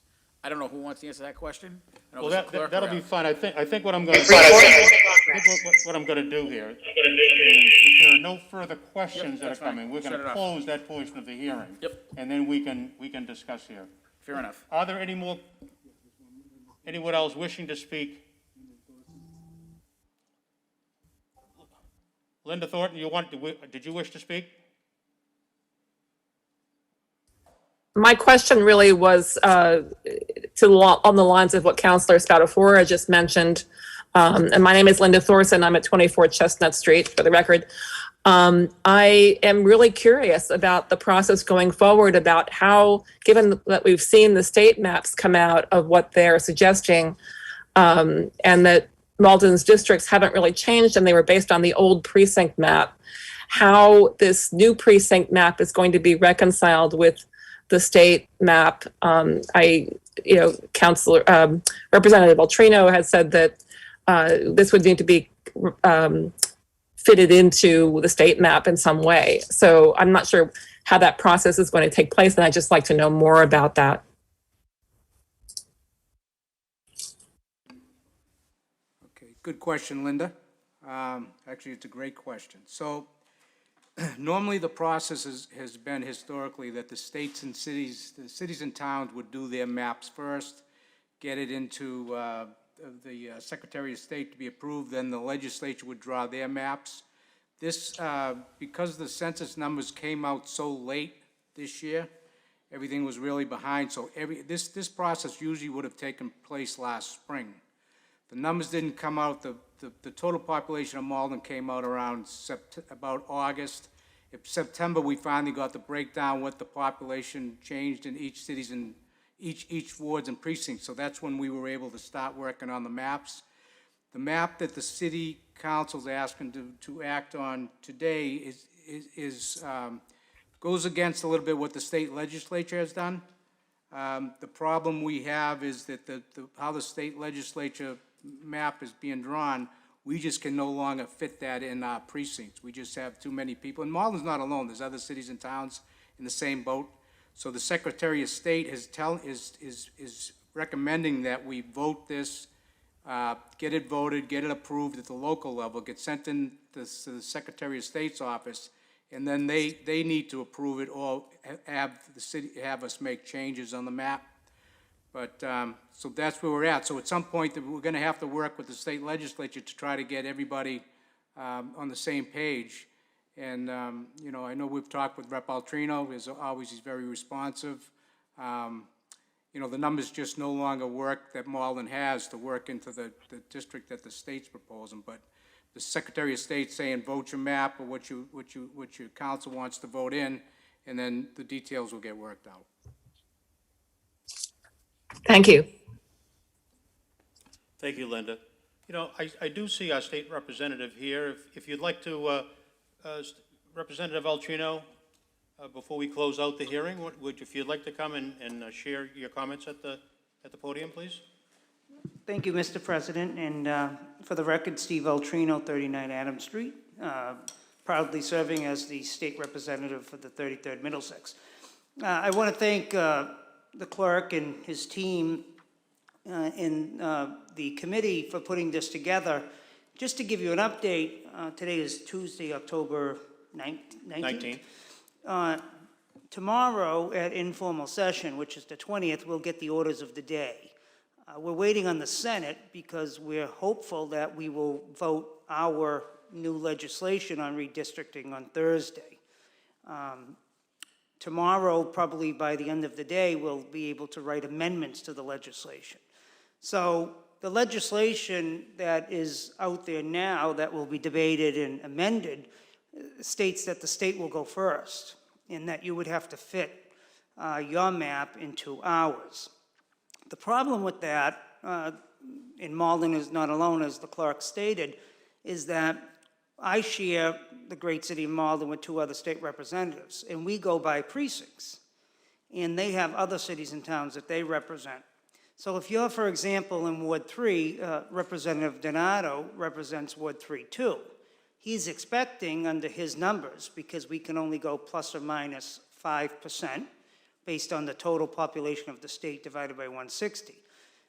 I don't know who wants to answer that question. Well, that'll be fine. I think what I'm going to do here is if there are no further questions that are coming, we're going to close that portion of the hearing. Yep. And then we can discuss here. Fair enough. Are there anyone else wishing to speak? Linda Thornton, did you wish to speak? My question really was on the lines of what Councilor Spatafora just mentioned. And my name is Linda Thorson. I'm at 24 Chestnut Street, for the record. I am really curious about the process going forward, about how, given that we've seen the state maps come out of what they're suggesting, and that Malden's districts haven't really changed and they were based on the old precinct map, how this new precinct map is going to be reconciled with the state map. Councilor Representative Altrino has said that this would need to be fitted into the state map in some way. So I'm not sure how that process is going to take place, and I'd just like to know more about that. Okay, good question, Linda. Actually, it's a great question. So normally the process has been historically that the cities and towns would do their maps first, get it into the Secretary of State to be approved, then the legislature would draw their maps. This, because the census numbers came out so late this year, everything was really behind, so this process usually would have taken place last spring. The numbers didn't come out, the total population of Malden came out around about August. In September, we finally got the breakdown, what the population changed in each cities and each wards and precincts. So that's when we were able to start working on the maps. The map that the city council's asking to act on today goes against a little bit what the state legislature has done. The problem we have is that how the state legislature map is being drawn, we just can no longer fit that in our precincts. We just have too many people. And Malden's not alone. There's other cities and towns in the same boat. So the Secretary of State is recommending that we vote this, get it voted, get it approved at the local level, get sent in to the Secretary of State's office, and then they need to approve it or have us make changes on the map. But so that's where we're at. So at some point, we're going to have to work with the state legislature to try to get everybody on the same page. And I know we've talked with Rep. Altrino. As always, he's very responsive. The numbers just no longer work that Malden has to work into the district that the state's proposing. But the Secretary of State saying vote your map or what your council wants to vote in, and then the details will get worked out. Thank you. Thank you, Linda. I do see our state representative here. If you'd like to, Representative Altrino, before we close out the hearing, if you'd like to come and share your comments at the podium, please. Thank you, Mr. President. And for the record, Steve Altrino, 39 Adams Street, proudly serving as the state representative for the 33rd Middlesex. I want to thank the clerk and his team in the committee for putting this together. Just to give you an update, today is Tuesday, October 19th. Tomorrow at informal session, which is the 20th, we'll get the orders of the day. We're waiting on the Senate because we're hopeful that we will vote our new legislation on redistricting on Thursday. Tomorrow, probably by the end of the day, we'll be able to write amendments to the legislation. So the legislation that is out there now that will be debated and amended states that the state will go first, and that you would have to fit your map into ours. The problem with that, and Malden is not alone, as the clerk stated, is that I share the great city of Malden with 2 other state representatives, and we go by precincts. And they have other cities and towns that they represent. So if you're, for example, in Ward 3, Representative Donato represents Ward 3-2. He's expecting under his numbers, because we can only go plus or minus 5% based on the total population of the state divided by 160.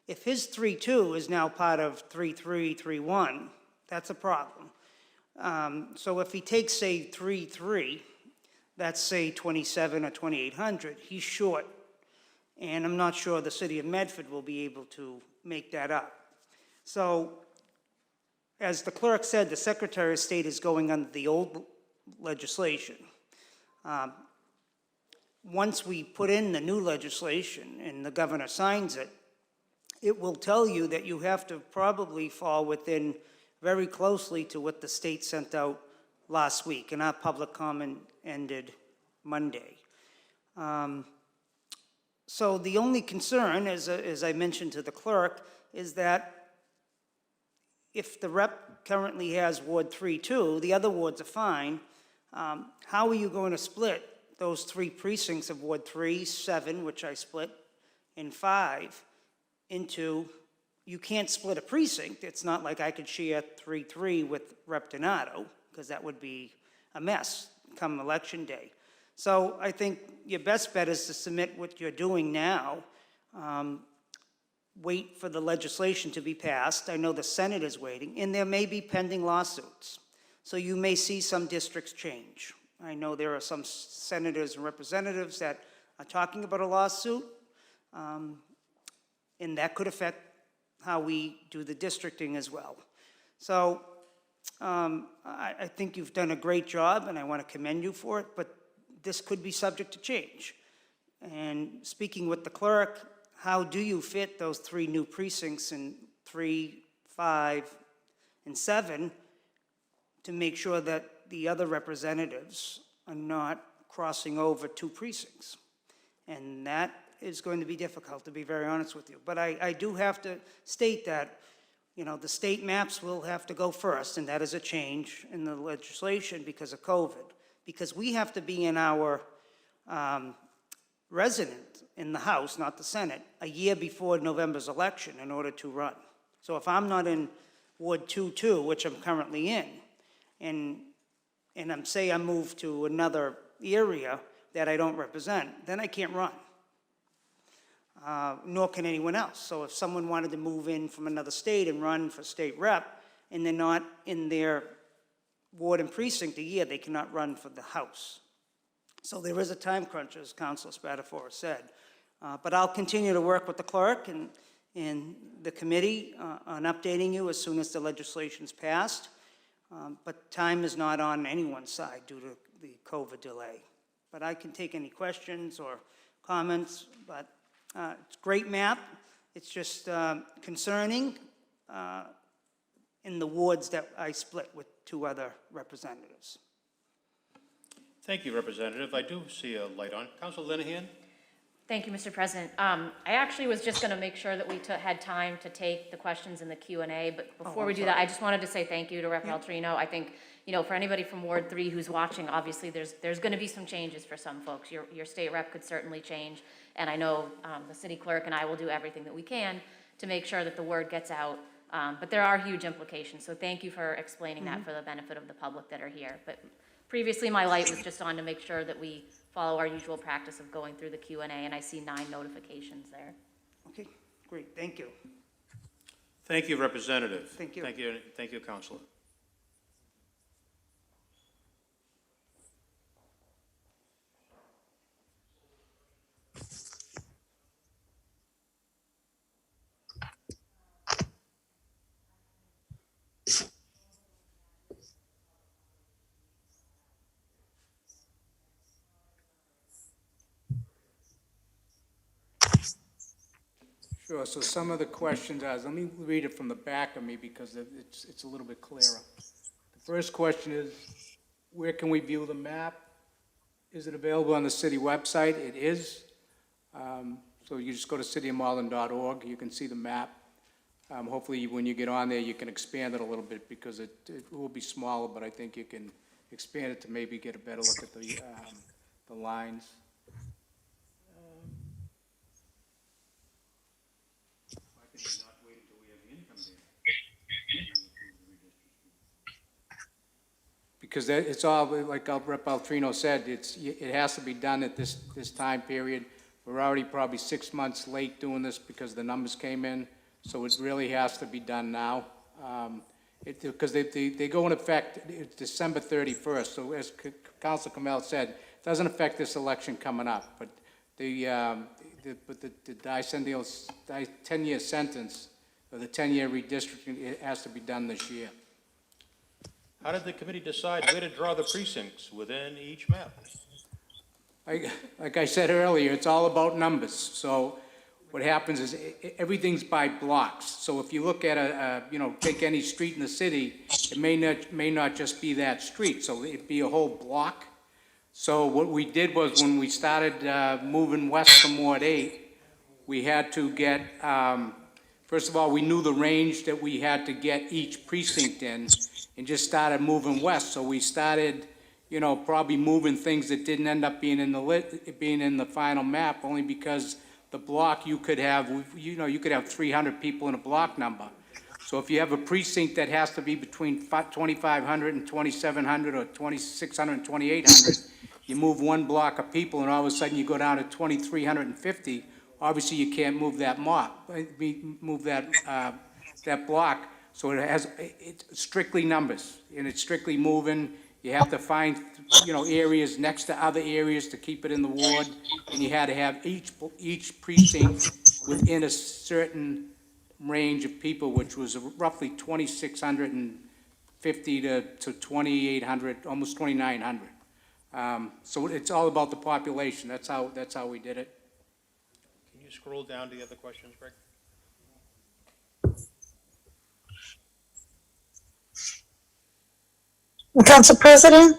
If his 3-2 is now part of 3-3, 3-1, that's a problem. So if he takes, say, 3-3, that's, say, 27 or 2,800, he's short. And I'm not sure the city of Medford will be able to make that up. So, as the clerk said, the Secretary of State is going under the old legislation. Once we put in the new legislation and the governor signs it, it will tell you that you have to probably fall within very closely to what the state sent out last week, and our public comment ended Monday. So the only concern, as I mentioned to the clerk, is that if the rep currently has Ward 3-2, the other wards are fine, how are you going to split those 3 precincts of Ward 3, 7, which I split, and 5, into, you can't split a precinct. It's not like I could share 3-3 with Rep. Donato, because that would be a mess come election day. So I think your best bet is to submit what you're doing now. Wait for the legislation to be passed. I know the Senate is waiting, and there may be pending lawsuits. So you may see some districts change. I know there are some senators and representatives that are talking about a lawsuit, and that could affect how we do the districting as well. So I think you've done a great job, and I want to commend you for it, but this could be subject to change. And speaking with the clerk, how do you fit those 3 new precincts in 3, 5, and 7 to make sure that the other representatives are not crossing over 2 precincts? And that is going to be difficult, to be very honest with you. But I do have to state that, you know, the state maps will have to go first, and that is a change in the legislation because of COVID. Because we have to be in our resident in the House, not the Senate, a year before November's election in order to run. So if I'm not in Ward 2-2, which I'm currently in, and I'm moved to another area that I don't represent, then I can't run. Nor can anyone else. So if someone wanted to move in from another state and run for state rep, and they're not in their ward and precinct a year, they cannot run for the House. So there is a time crunch, as Councilor Spatafora said. But I'll continue to work with the clerk and the committee on updating you as soon as the legislation's passed. But time is not on anyone's side due to the COVID delay. But I can take any questions or comments, but it's a great map. It's just concerning in the wards that I split with 2 other representatives. Thank you, Representative. I do see a light on. Councilor Linehan? Thank you, Mr. President. I actually was just going to make sure that we had time to take the questions in the Q&A, but before we do that, I just wanted to say thank you to Rep. Altrino. I think, you know, for anybody from Ward 3 who's watching, obviously there's going to be some changes for some folks. Your state rep could certainly change, and I know the city clerk and I will do everything that we can to make sure that the word gets out. But there are huge implications, so thank you for explaining that for the benefit of the public that are here. But previously, my light was just on to make sure that we follow our usual practice of going through the Q&A, and I see 9 notifications there. Okay, great, thank you. Thank you, Representative. Thank you. Thank you, Councilor. Sure, so some of the questions are, let me read it from the back of me because it's a little bit clearer. The first question is, where can we view the map? Is it available on the city website? It is. So you just go to cityofmalden.org, you can see the map. Hopefully, when you get on there, you can expand it a little bit because it will be smaller, but I think you can expand it to maybe get a better look at the lines. Because it's all, like Rep. Altrino said, it has to be done at this time period. We're already probably 6 months late doing this because the numbers came in, so it really has to be done now. Because they go in effect December 31st, so as Councilor Kamel said, it doesn't affect this election coming up, but the 10-year sentence, or the 10-year redistricting, it has to be done this year. How did the committee decide where to draw the precincts within each map? Like I said earlier, it's all about numbers. So what happens is everything's by blocks. So if you look at take any street in the city, it may not just be that street. So it'd be a whole block. So what we did was when we started moving west from Ward 8, we had to get, first of all, we knew the range that we had to get each precinct in and just started moving west. So we started, probably moving things that didn't end up being in the final map, only because the block you could have 300 people in a block number. So if you have a precinct that has to be between 2,500 and 2,700 or 2,600 and 2,800, you move one block of people and all of a sudden you go down to 2,350, obviously you can't move that that block. So it's strictly numbers, and it's strictly moving. You have to find, areas next to other areas to keep it in the ward, and you had to have each precinct within a certain range of people, which was roughly 2,650 to 2,800, almost 2,900. So it's all about the population. That's how we did it. Can you scroll down to the other questions, Greg? Council President?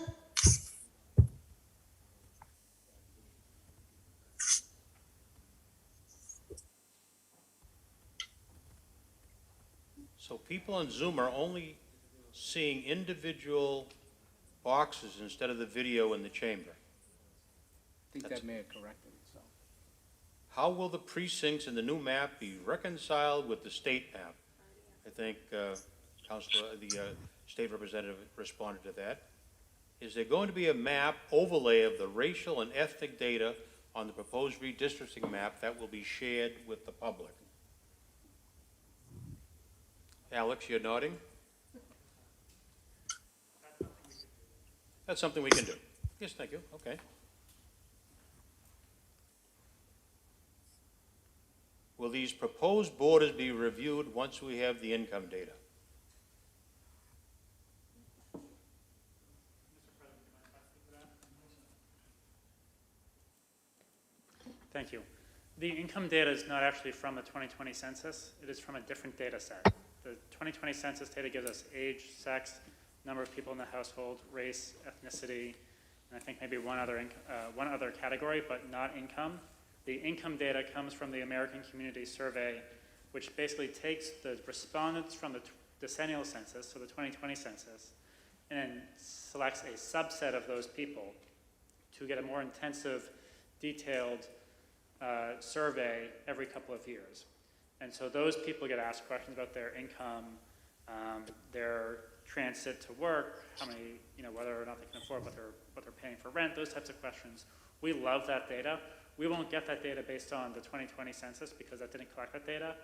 So people on Zoom are only seeing individual boxes instead of the video in the chamber. I think that may have corrected itself. How will the precincts in the new map be reconciled with the state map? I think Councilor, the state representative responded to that. Is there going to be a map overlay of the racial and ethnic data on the proposed redistricting map that will be shared with the public? Alex, you're nodding? That's something we can do. Yes, thank you. Okay. Will these proposed borders be reviewed once we have the income data? Thank you. The income data is not actually from the 2020 census. It is from a different data set. The 2020 census data gives us age, sex, number of people in the household, race, ethnicity, and I think maybe one other category, but not income. The income data comes from the American Community Survey, which basically takes the respondents from the decennial census, so the 2020 census, and selects a subset of those people to get a more intensive, detailed survey every couple of years. And so those people get asked questions about their income, their transit to work, how many, whether or not they can afford what they're paying for rent, those types of questions. We love that data. We won't get that data based on the 2020 census because that didn't collect that data,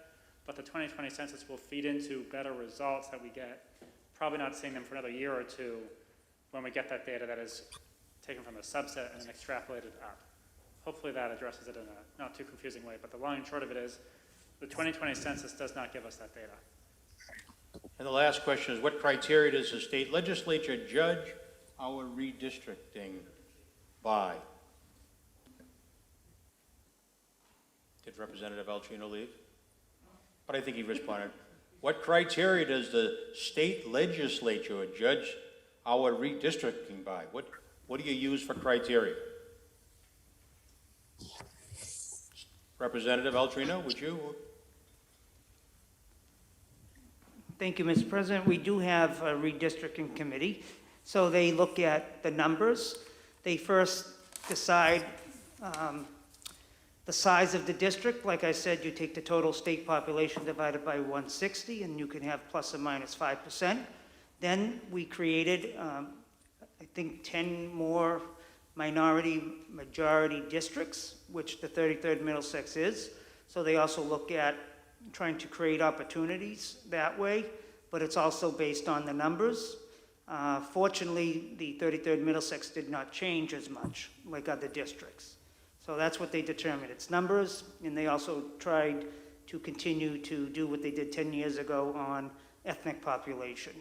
but the 2020 census will feed into better results that we get, probably not seeing them for another year or two when we get that data that is taken from a subset and then extrapolated up. Hopefully that addresses it in a not too confusing way, but the long and short of it is the 2020 census does not give us that data. And the last question is, what criteria does the state legislature judge our redistricting by? Did Representative Altrino leave? But I think he responded, what criteria does the state legislature judge our redistricting by? What do you use for criteria? Representative Altrino, would you? Thank you, Mr. President. We do have a redistricting committee. So they look at the numbers. They first decide the size of the district. Like I said, you take the total state population divided by 160, and you can have plus or minus 5%. Then we created, I think, 10 more minority-majority districts, which the 33rd Middlesex is. So they also look at trying to create opportunities that way, but it's also based on the numbers. Fortunately, the 33rd Middlesex did not change as much like other districts. So that's what they determined. It's numbers, and they also tried to continue to do what they did 10 years ago on ethnic population.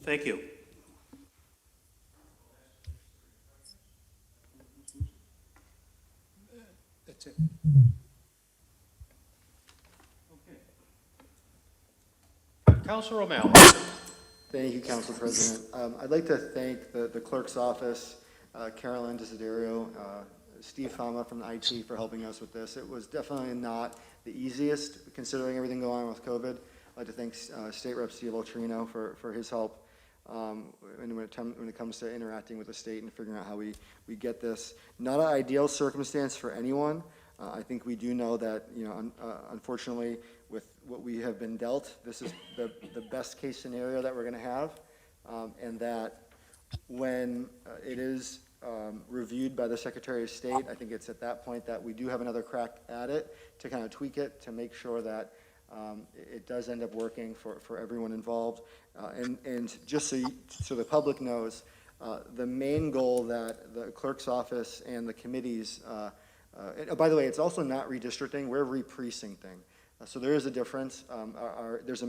Thank you. That's it. Councilor O'Malley. Thank you, Council President. I'd like to thank the clerk's office, Ann Desiderio, Steve Fama from the IT for helping us with this. It was definitely not the easiest, considering everything going on with COVID. I'd like to thank State Rep Steve Altrino for his help when it comes to interacting with the state and figuring out how we get this. Not an ideal circumstance for anyone. I think we do know that, unfortunately, with what we have been dealt, this is the best case scenario that we're going to have, and that when it is reviewed by the Secretary of State, I think it's at that point that we do have another crack at it to kind of tweak it to make sure that it does end up working for everyone involved. And just so the public knows, the main goal that the clerk's office and the committees, by the way, it's also not redistricting, we're re-precincting. So there is a difference. There's a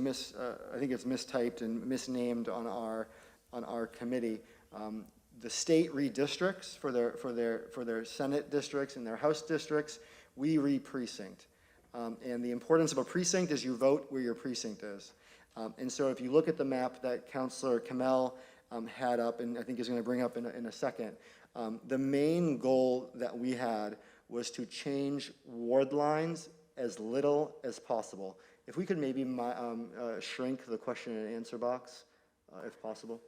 I think it's mistyped and misnamed on our committee. The state redistricts for their Senate districts and their House districts. We re-precinct. And the importance of a precinct is you vote where your precinct is. And so if you look at the map that Councilor Kamel had up, and I think is going to bring up in a second, the main goal that we had was to change ward lines as little as possible. If we could maybe shrink the question and answer box, if possible.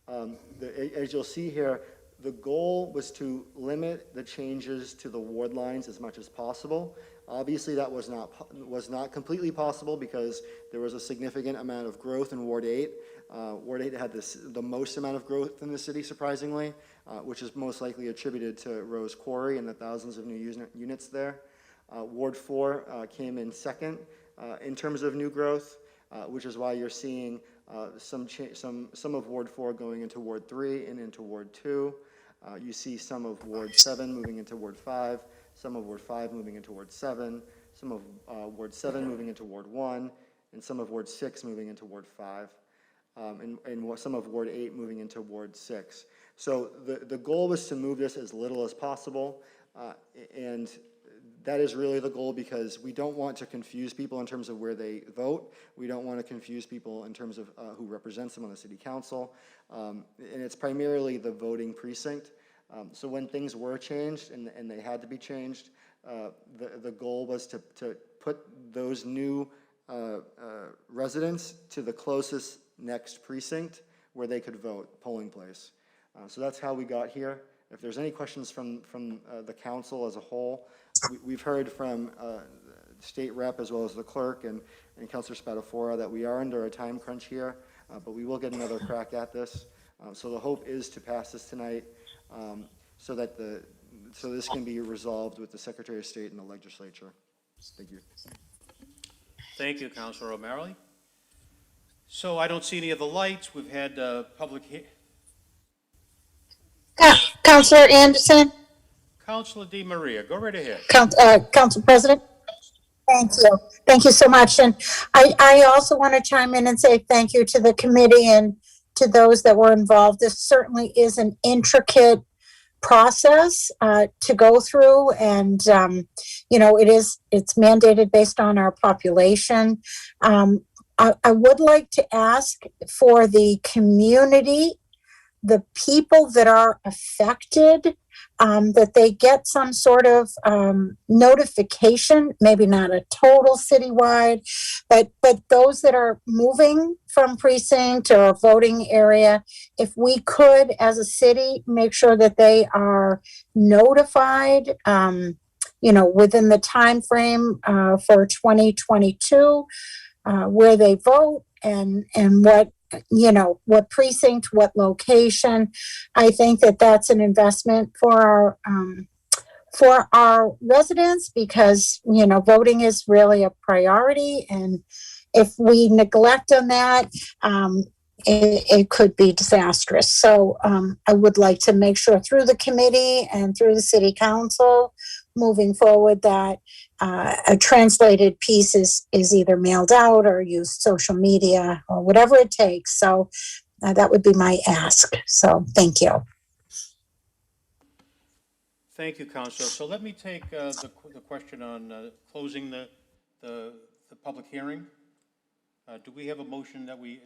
As you'll see here, the goal was to limit the changes to the ward lines as much as possible. Obviously, that was not completely possible because there was a significant amount of growth in Ward 8. Ward 8 had the most amount of growth in the city, surprisingly, which is most likely attributed to Rose Quarry and the thousands of new units there. Ward 4 came in second in terms of new growth, which is why you're seeing some of Ward 4 going into Ward 3 and into Ward 2. You see some of Ward 7 moving into Ward 5, some of Ward 5 moving into Ward 7, some of Ward 7 moving into Ward 1, and some of Ward 6 moving into Ward 5, and some of Ward 8 moving into Ward 6. So the goal was to move this as little as possible, and that is really the goal because we don't want to confuse people in terms of where they vote. We don't want to confuse people in terms of who represents them on the city council. And it's primarily the voting precinct. So when things were changed and they had to be changed, the goal was to put those new residents to the closest next precinct where they could vote, polling place. So that's how we got here. If there's any questions from the council as a whole, we've heard from state rep as well as the clerk and Councilor Spadafora that we are under a time crunch here, but we will get another crack at this. So the hope is to pass this tonight so this can be resolved with the Secretary of State and the legislature. Thank you. Thank you, Councilor O'Malley. So I don't see any of the lights. We've had public Councilor Anderson, Councilor Di Maria, go right ahead. Council President. Thank you. Thank you so much. And I also want to chime in and say thank you to the committee and to those that were involved. This certainly is an intricate process to go through, and it's mandated based on our population. I would like to ask for the community, the people that are affected, that they get some sort of notification, maybe not a total citywide, but those that are moving from precinct or voting area, if we could, as a city, make sure that they are notified, within the time frame for 2022, where they vote and what precinct, what location. I think that that's an investment for our residents, because, voting is really a priority. And if we neglect on that, it could be disastrous. So I would like to make sure through the committee and through the city council moving forward that a translated piece is either mailed out or use social media or whatever it takes. So that would be my ask. So thank you. Thank you, Councilor. So let me take the question on closing the public hearing. Do we have a motion that we,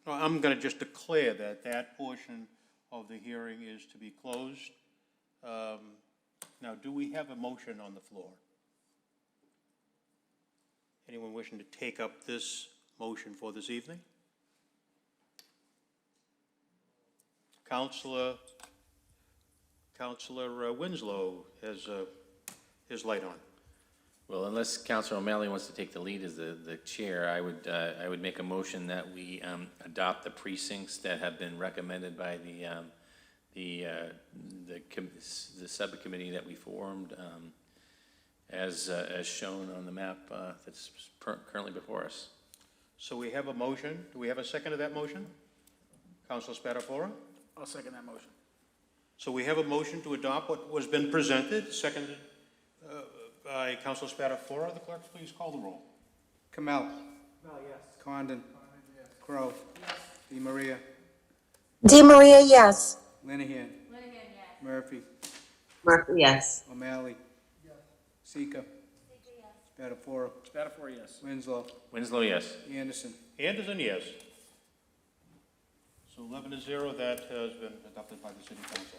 no, I'm going to just declare that portion of the hearing is to be closed. Now, do we have a motion on the floor? Anyone wishing to take up this motion for this evening? Councilor Winslow has his light on. Well, unless Councilor O'Malley wants to take the lead as the chair, I would make a motion that we adopt the precincts that have been recommended by the subcommittee that we formed, as shown on the map that's currently before us. So we have a motion. Do we have a second to that motion? Councilor Spadafora? I'll second that motion. So we have a motion to adopt what was been presented, seconded by Councilor Spadafora. The clerk, please call the roll. Kamel. Yes. Condon. Yes. Crow. Yes. DeMaria. DeMaria, yes. Linehan. Murphy. Murphy, yes. O'Malley. Yes. Sika. Spadafora. Spadafora, yes. Winslow. Winslow, yes. Anderson. Anderson, yes. So 11-0, that has been adopted by the City Council.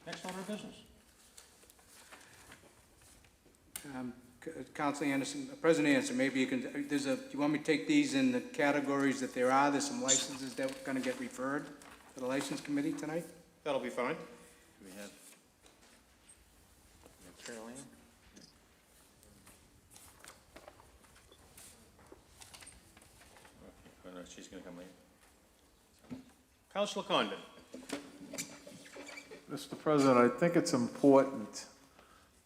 Next order of business. Councilor Anderson, President Anderson, maybe you can, do you want me to take these in the categories that there are? There's some licenses that are going to get referred to the License Committee tonight? That'll be fine. Do we have Carol Ann? Oh, no, she's going to come later. Councilor Condon. Mr. President, I think it's important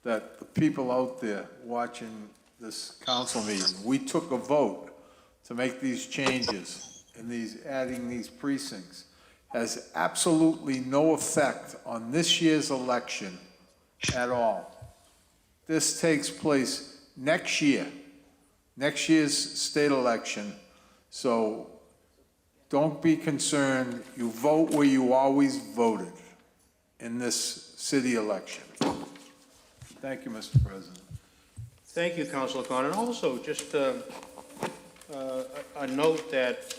that the people out there watching this council meeting, we took a vote to make these changes and adding these precincts has absolutely no effect on this year's election at all. This takes place next year, next year's state election. So don't be concerned. You vote where you always voted in this city election. Thank you, Mr. President. Thank you, Councilor Condon. Also, just a note that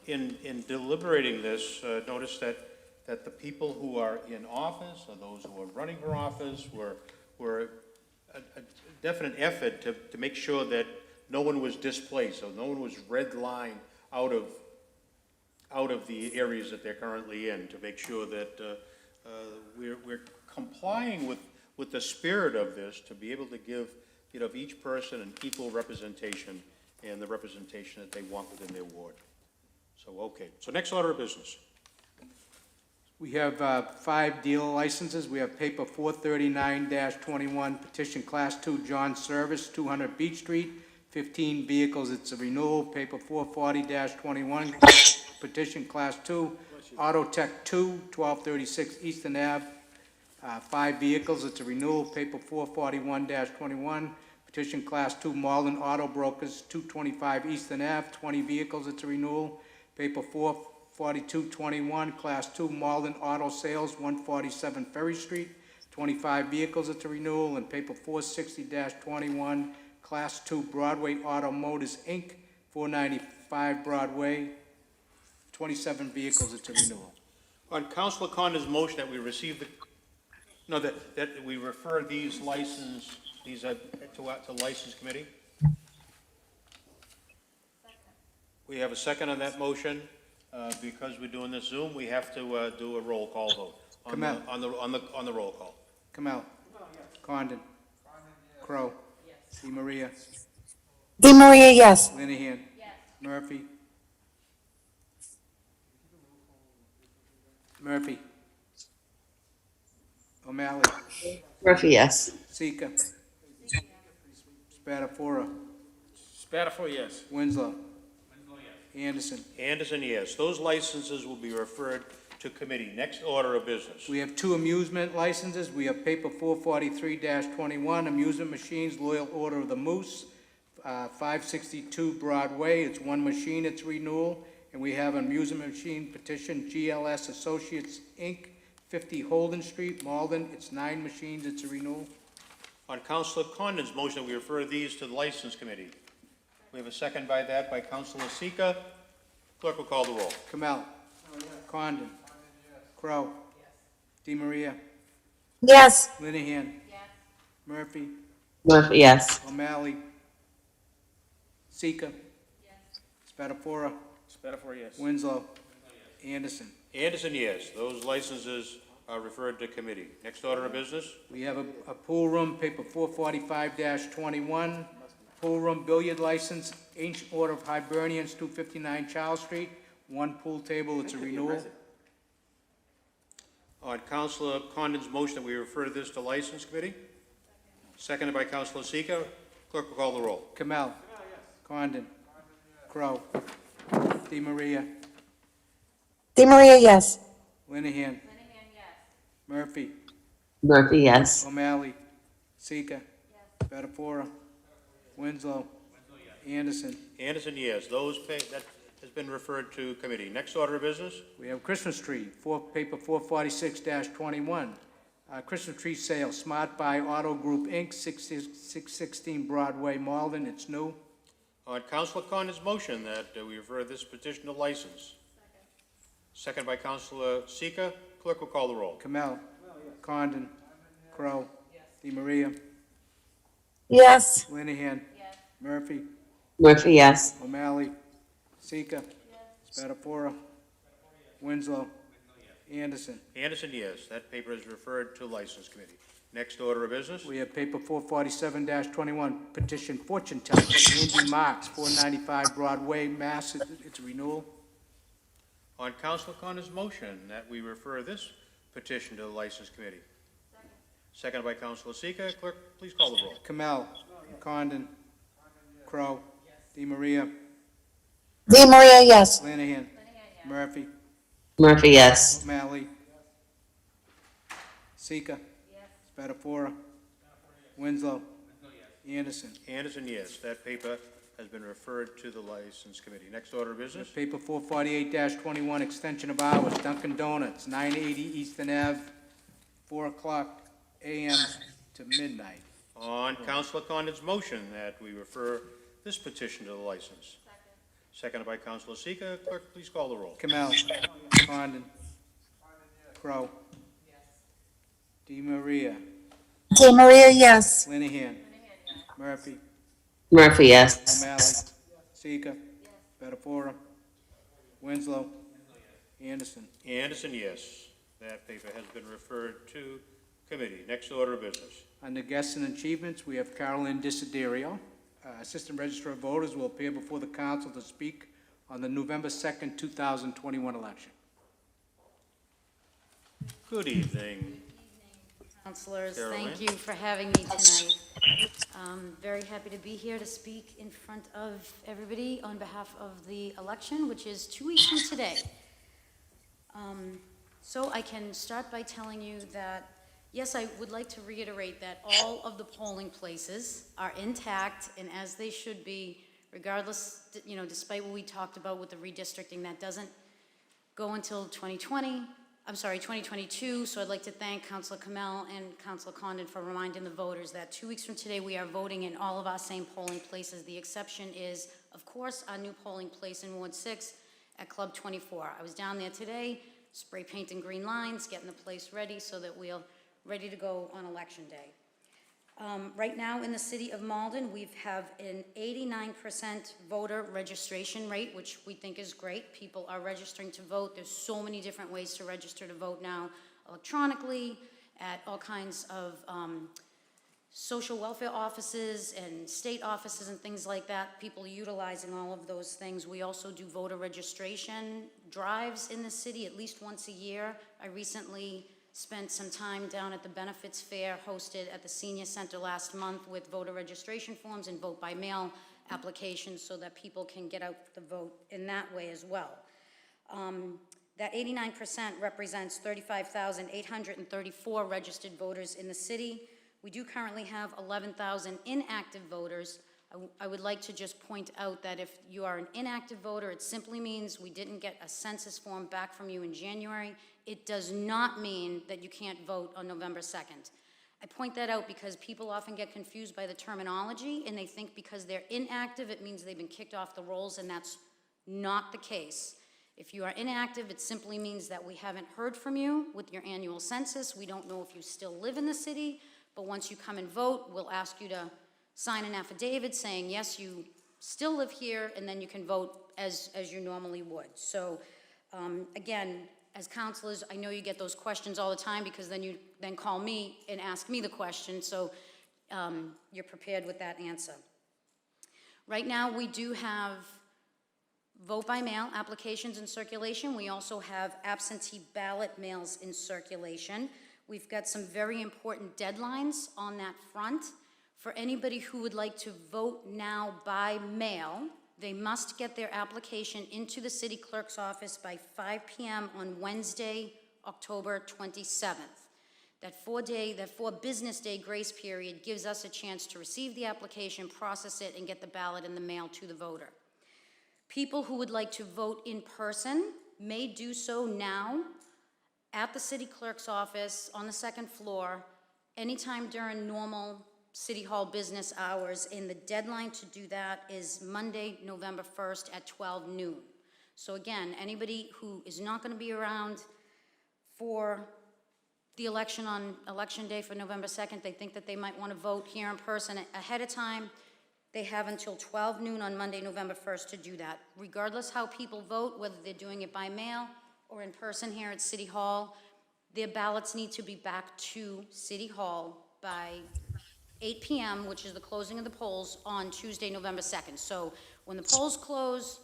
in deliberating this, notice that the people who are in office or those who are running for office were a definite effort to make sure that no one was displaced, so no one was redlined out of the areas that they're currently in, to make sure that we're complying with the spirit of this, to be able to give each person an equal representation and the representation that they want within their ward. So, okay. So next order of business. We have 5 dealer licenses. We have paper 439-21, petition class 2, John Service, 200 Beach Street, 15 vehicles. It's a renewal. Paper 440-21, petition class 2, Auto Tech 2, 1236 Eastern Ave, 5 vehicles. It's a renewal. Paper 441-21, petition class 2, Malden Auto Brokers, 225 Eastern Ave, 20 vehicles. It's a renewal. Paper 4221, Class 2 Malden Auto Sales, 147 Ferry Street, 25 vehicles at the renewal, and paper 460-21, Class 2 Broadway Auto Motors, Inc., 495 Broadway, 27 vehicles at the renewal. On Councilor Condon's motion that we receive that we refer these to License Committee. We have a second on that motion. Because we're doing this Zoom, we have to do a roll call vote on the roll call. Kamel. Condon. Crow. DeMaria. DeMaria, yes. Linehan. Murphy. Murphy. O'Malley. Murphy, yes. Sika. Spatafora. Spatafora, yes. Winslow. Anderson. Anderson, yes. Those licenses will be referred to committee. Next order of business. We have 2 amusement licenses. We have paper 443-21, amusement machines, Loyal Order of the Moose, 562 Broadway. It's 1 machine, it's renewal. And we have an amusement machine petition, GLS Associates, Inc., 50 Holden Street, Malden. It's 9 machines, it's a renewal. On Councilor Condon's motion, we refer these to the License Committee. We have a second by Councilor Sika. Clerk will call the roll. Kamel. Condon. Crow. DeMaria. Yes. Linehan. Murphy. Murphy, yes. O'Malley. Sika. Spatafora. Spatafora, yes. Winslow. Anderson. Anderson, yes. Those licenses are referred to committee. Next order of business. We have a pool room, paper 445-21, pool room billiard license, Ancient Order of Hibernians, 259 Charles Street, 1 pool table, it's a renewal. On Councilor Condon's motion that we refer this to License Committee. Seconded by Councilor Sika. Clerk will call the roll. Kamel. Condon. Crow. DeMaria. DeMaria, yes. Linehan. Murphy. Murphy, yes. O'Malley. Sika. Spatafora. Winslow. Anderson. Anderson, yes. That has been referred to committee. Next order of business. We have Christmas tree, paper 446-21. Christmas tree sale, Smart Buy Auto Group, Inc., 616 Broadway, Malden. It's new. On Councilor Condon's motion that we refer this petition to license. Second by Councilor Sika. Clerk will call the roll. Kamel. Condon. Crow. DeMaria. Yes. Linehan. Murphy. Murphy, yes. O'Malley. Sika. Spatafora. Winslow. Anderson. Anderson, yes. That paper is referred to License Committee. Next order of business. We have paper 447-21, petition fortune teller, Andy Marks, 495 Broadway, Mass. It's a renewal. On Councilor Condon's motion that we refer this petition to the License Committee. Seconded by Councilor Sika. Clerk, please call the roll. Kamel. Condon. Crow. DeMaria. DeMaria, yes. Linehan. Murphy. Murphy, yes. O'Malley. Sika. Spatafora. Winslow. Anderson. Anderson, yes. That paper has been referred to the License Committee. Next order of business. Paper 448-21, extension of hours, Dunkin' Donuts, 980 Eastern Ave, 4:00 a.m. to midnight. On Councilor Condon's motion that we refer this petition to the license. Seconded by Councilor Sika. Clerk, please call the roll. Kamel. Condon. Crow. DeMaria. DeMaria, yes. Linehan. Murphy. Murphy, yes. O'Malley. Sika. Spatafora. Winslow. Anderson. Anderson, yes. That paper has been referred to committee. Next order of business. Under guests and achievements, we have Ann Desiderio. Assistant Registrar of Voters will appear before the council to speak on the November 2nd, 2021 election. Good evening. Councilors, Carolyn. thank you for having me tonight. Very happy to be here to speak in front of everybody on behalf of the election, which is 2 weeks from today. So I can start by telling you that, yes, I would like to reiterate that all of the polling places are intact and as they should be, regardless, despite what we talked about with the redistricting, that doesn't go until 2022, so I'd like to thank Councilor Kamel and Councilor Condon for reminding the voters that 2 weeks from today, we are voting in all of our same polling places. The exception is, of course, our new polling place in Ward 6 at Club 24. I was down there today, spray painting green lines, getting the place ready so that we're ready to go on Election Day. Right now in the City of Malden, we have an 89% voter registration rate, which we think is great. People are registering to vote. There's so many different ways to register to vote now, electronically, at all kinds of social welfare offices and state offices and things like that. People are utilizing all of those things. We also do voter registration drives in the city at least once a year. I recently spent some time down at the benefits fair hosted at the senior center last month with voter registration forms and vote by mail applications so that people can get out the vote in that way as well. That 89% represents 35,834 registered voters in the city. We do currently have 11,000 inactive voters. I would like to just point out that if you are an inactive voter, it simply means we didn't get a census form back from you in January. It does not mean that you can't vote on November 2nd. I point that out because people often get confused by the terminology and they think because they're inactive, it means they've been kicked off the rolls, and that's not the case. If you are inactive, it simply means that we haven't heard from you with your annual census. We don't know if you still live in the city, but once you come and vote, we'll ask you to sign an affidavit saying, yes, you still live here, and then you can vote as you normally would. So again, as councilors, I know you get those questions all the time because then you then call me and ask me the question, so you're prepared with that answer. Right now, we do have vote by mail applications in circulation. We also have absentee ballot mails in circulation. We've got some very important deadlines on that front. For anybody who would like to vote now by mail, they must get their application into the city clerk's office by 5 p.m. on Wednesday, October 27th. That 4 business day grace period gives us a chance to receive the application, process it, and get the ballot in the mail to the voter. People who would like to vote in person may do so now at the city clerk's office on the second floor, anytime during normal City Hall business hours, and the deadline to do that is Monday, November 1st at 12 noon. So again, anybody who is not going to be around for the election on Election Day for November 2nd, they think that they might want to vote here in person ahead of time, they have until 12 noon on Monday, November 1st to do that. Regardless how people vote, whether they're doing it by mail or in person here at City Hall, their ballots need to be back to City Hall by 8 p.m., which is the closing of the polls on Tuesday, November 2nd. So when the polls close,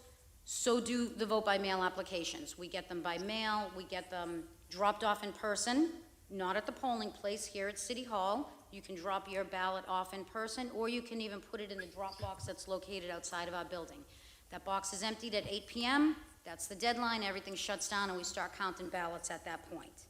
so do the vote by mail applications. We get them by mail, we get them dropped off in person, not at the polling place here at City Hall. You can drop your ballot off in person, or you can even put it in the drop box that's located outside of our building. That box is emptied at 8 p.m., that's the deadline, everything shuts down, and we start counting ballots at that point.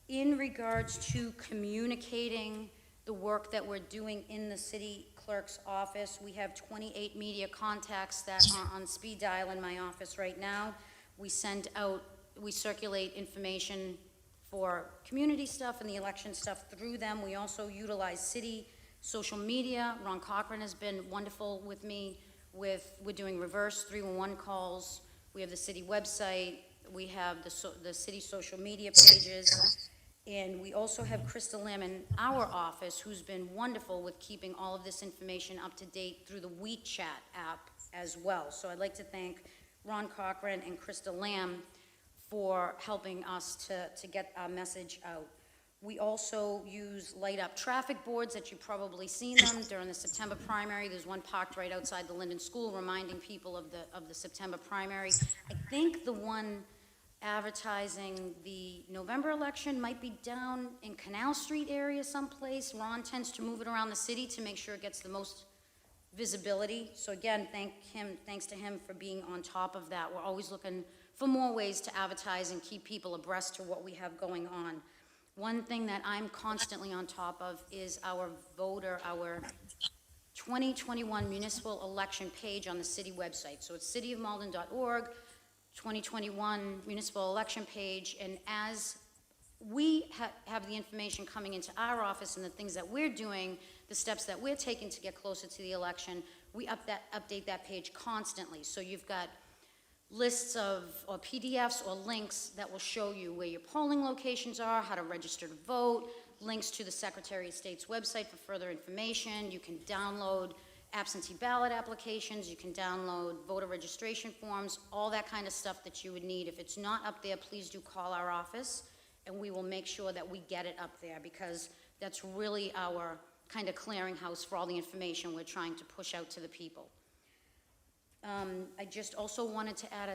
In regards to communicating the work that we're doing in the city clerk's office, we have 28 media contacts that are on speed dial in my office right now. We circulate information for community stuff and the election stuff through them. We also utilize city social media. Ron Cochran has been wonderful with me. We're doing reverse 311 calls. We have the city website. We have the city social media pages. And we also have Krista Lim in our office, who's been wonderful with keeping all of this information up to date through the WeChat app as well. So I'd like to thank Ron Cochran and Krista Lam for helping us to get our message out. We also use light up traffic boards that you've probably seen them during the September primary. There's one parked right outside the Linden School reminding people of the September primary. I think the one advertising the November election might be down in Canal Street area someplace. Ron tends to move it around the city to make sure it gets the most visibility. So again, thanks to him for being on top of that. We're always looking for more ways to advertise and keep people abreast to what we have going on. One thing that I'm constantly on top of is our 2021 municipal election page on the city website. So it's cityofmalden.org, 2021 municipal election page, and as we have the information coming into our office and the things that we're doing, the steps that we're taking to get closer to the election, we update that page constantly. So you've got lists of, or PDFs or links that will show you where your polling locations are, how to register to vote, links to the Secretary of State's website for further information. You can download absentee ballot applications, you can download voter registration forms, all that kind of stuff that you would need. If it's not up there, please do call our office, and we will make sure that we get it up there, because that's really our kind of clearinghouse for all the information we're trying to push out to the people. I just also wanted to add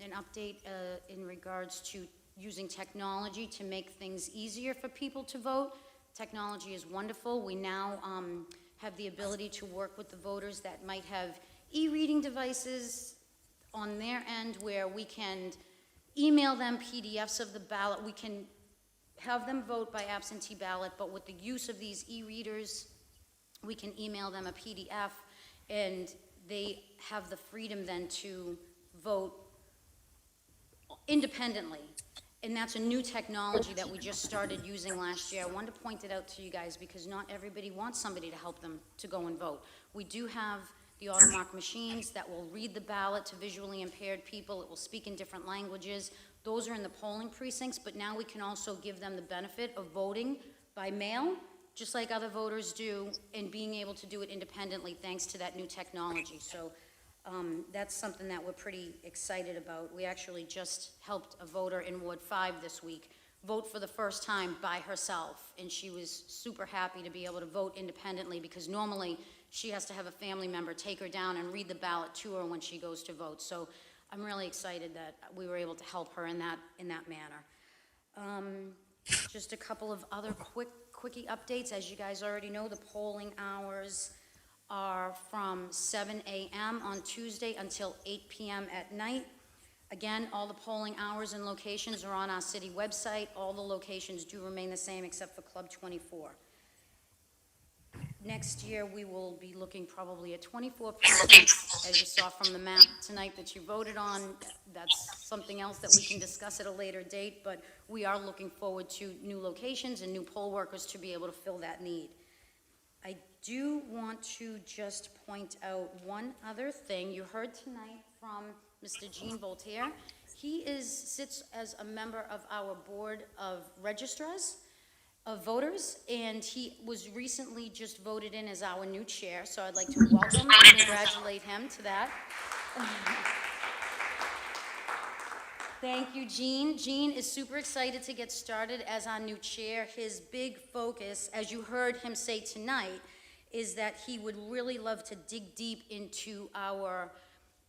an update in regards to using technology to make things easier for people to vote. Technology is wonderful. We now have the ability to work with the voters that might have e-reading devices on their end, where we can email them PDFs of the ballot. We can have them vote by absentee ballot, but with the use of these e-readers, we can email them a PDF, and they have the freedom then to vote independently. And that's a new technology that we just started using last year. I wanted to point it out to you guys because not everybody wants somebody to help them to go and vote. We do have the automark machines that will read the ballot to visually impaired people. It will speak in different languages. Those are in the polling precincts, but now we can also give them the benefit of voting by mail, just like other voters do, and being able to do it independently thanks to that new technology. So that's something that we're pretty excited about. We actually just helped a voter in Ward 5 this week vote for the first time by herself, and she was super happy to be able to vote independently, because normally she has to have a family member take her down and read the ballot to her when she goes to vote. So I'm really excited that we were able to help her in that manner. Just a couple of other quickie updates. As you guys already know, the polling hours are from 7 a.m. on Tuesday until 8 p.m. at night. Again, all the polling hours and locations are on our city website. All the locations do remain the same except for Club 24. Next year, we will be looking probably at 24 precincts, as you saw from the map tonight that you voted on. That's something else that we can discuss at a later date, but we are looking forward to new locations and new poll workers to be able to fill that need. I do want to just point out one other thing. You heard tonight from Mr. Gene Voltaire. He sits as a member of our board of registrars of voters, and he was recently just voted in as our new chair, so I'd like to welcome and congratulate him to that. Thank you, Gene. Gene is super excited to get started as our new chair. His big focus, as you heard him say tonight, is that he would really love to dig deep into our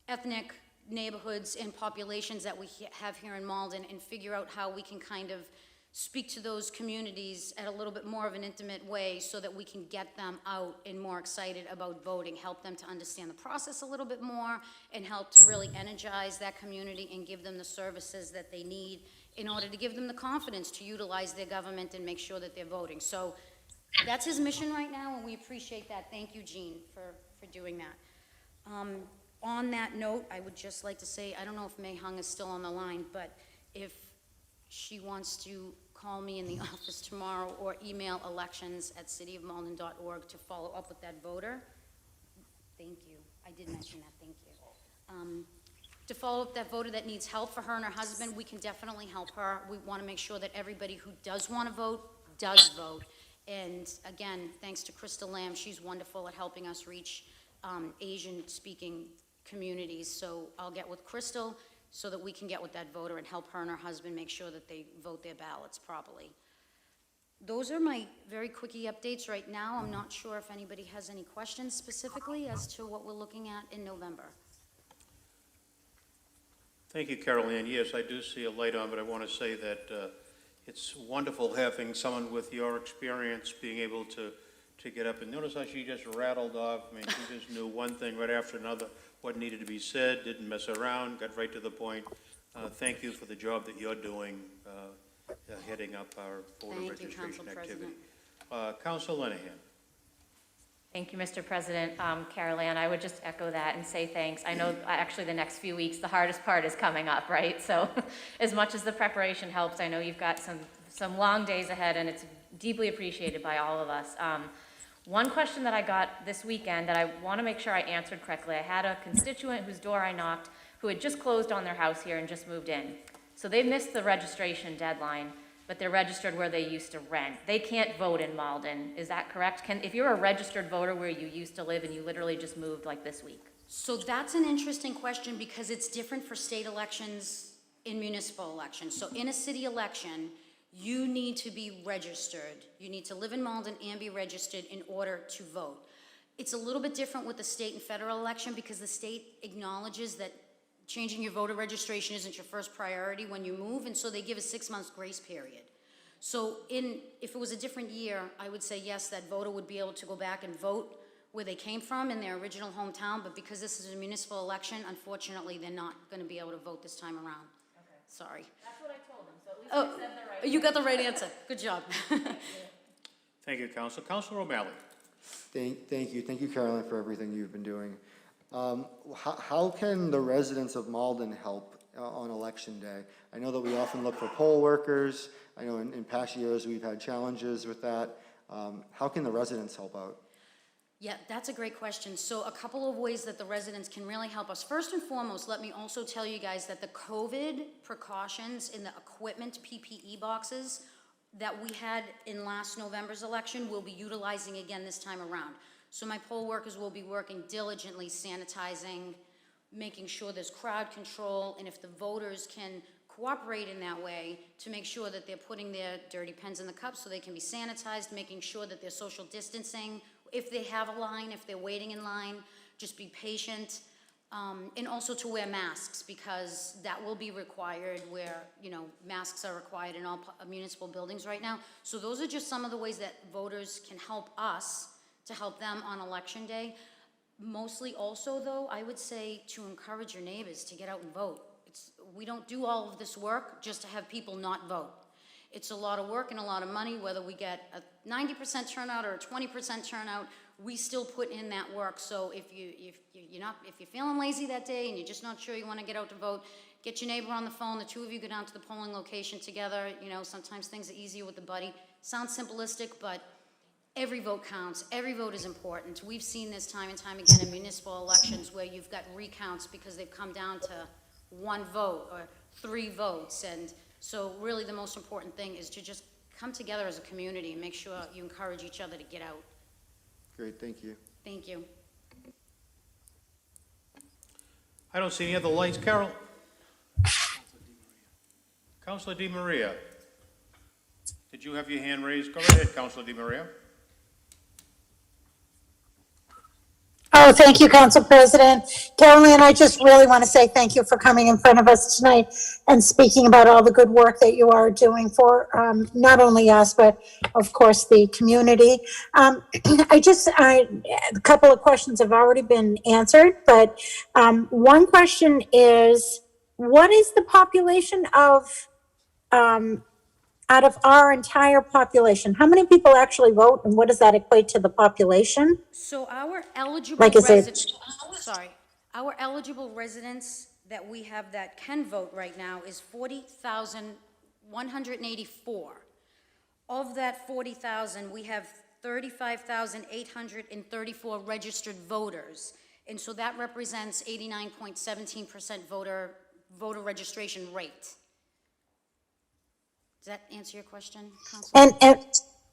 ethnic neighborhoods and populations that we have here in Malden and figure out how we can kind of speak to those communities at a little bit more of an intimate way so that we can get them out and more excited about voting, help them to understand the process a little bit more, and help to really energize that community and give them the services that they need in order to give them the confidence to utilize their government and make sure that they're voting. So that's his mission right now, and we appreciate that. Thank you, Gene, for doing that. On that note, I would just like to say, I don't know if May Hung is still on the line, but if she wants to call me in the office tomorrow or email elections@cityofmalden.org to follow up with that voter. Thank you. I did mention that. Thank you. To follow up that voter that needs help for her and her husband, we can definitely help her. We want to make sure that everybody who does want to vote does vote. And again, thanks to Crystal Lamb, she's wonderful at helping us reach Asian-speaking communities. So I'll get with Crystal so that we can get with that voter and help her and her husband make sure that they vote their ballots properly. Those are my very quickie updates right now. I'm not sure if anybody has any questions specifically as to what we're looking at in November. Thank you, Carol Ann. Yes, I do see a light on, but I want to say that it's wonderful having someone with your experience being able to get up. And notice how she just rattled off. I mean, she just knew one thing right after another, what needed to be said, didn't mess around, got right to the point. Thank you for the job that you're doing, heading up our voter registration activity. Council Linehan. Thank you, Mr. President. Carol Ann, I would just echo that and say thanks. I know actually the next few weeks, the hardest part is coming up, right? So as much as the preparation helps, I know you've got some long days ahead, and it's deeply appreciated by all of us. One question that I got this weekend that I want to make sure I answered correctly, I had a constituent whose door I knocked who had just closed on their house here and just moved in. So they missed the registration deadline, but they're registered where they used to rent. They can't vote in Malden, is that correct? If you're a registered voter where you used to live and you literally just moved like this week? So that's an interesting question because it's different for state elections in municipal elections. So in a city election, you need to be registered. You need to live in Malden and be registered in order to vote. It's a little bit different with the state and federal election because the state acknowledges that changing your voter registration isn't your first priority when you move, and so they give a 6 months grace period. So if it was a different year, I would say yes, that voter would be able to go back and vote where they came from in their original hometown, but because this is a municipal election, unfortunately, they're not going to be able to vote this time around. Okay. Sorry. That's what I told them, so at least I said the right You got the right answer. Good job. Thank you, Council. Councilor O'Malley. Thank you, Carolyn, for everything you've been doing. How can the residents of Malden help on election day? I know that we often look for poll workers. I know in past years we've had challenges with that. How can the residents help out? Yeah, that's a great question. So a couple of ways that the residents can really help us. First and foremost, let me also tell you guys that the COVID precautions in the equipment PPE boxes that we had in last November's election, we'll be utilizing again this time around. So my poll workers will be working diligently, sanitizing, making sure there's crowd control, and if the voters can cooperate in that way to make sure that they're putting their dirty pens in the cups so they can be sanitized, making sure that they're social distancing. If they have a line, if they're waiting in line, just be patient. And also to wear masks because that will be required where, masks are required in all municipal buildings right now. So those are just some of the ways that voters can help us to help them on election day. Mostly also though, I would say to encourage your neighbors to get out and vote. We don't do all of this work just to have people not vote. It's a lot of work and a lot of money, whether we get a 90% turnout or a 20% turnout, we still put in that work. So if you're feeling lazy that day and you're just not sure you want to get out to vote, get your neighbor on the phone, the two of you go down to the polling location together. Sometimes things are easier with the buddy. Sounds simplistic, but every vote counts. Every vote is important. We've seen this time and time again in municipal elections where you've got recounts because they've come down to one vote or 3 votes. And so really the most important thing is to just come together as a community and make sure you encourage each other to get out. Great, thank you. Thank you. I don't see any other lights. Carol? Councilor DiMaria. Did you have your hand raised? Go ahead, Councilor DiMaria. Oh, thank you, Council President. Carolyn, I just really want to say thank you for coming in front of us tonight and speaking about all the good work that you are doing for not only us, but of course the community. A couple of questions have already been answered, but one question is, what is the population of out of our entire population? How many people actually vote, and what does that equate to the population? So our eligible our eligible residents that we have that can vote right now is 40,184. Of that 40,000, we have 35,834 registered voters. And so that represents 89.17% voter registration rate. Does that answer your question, Councilor?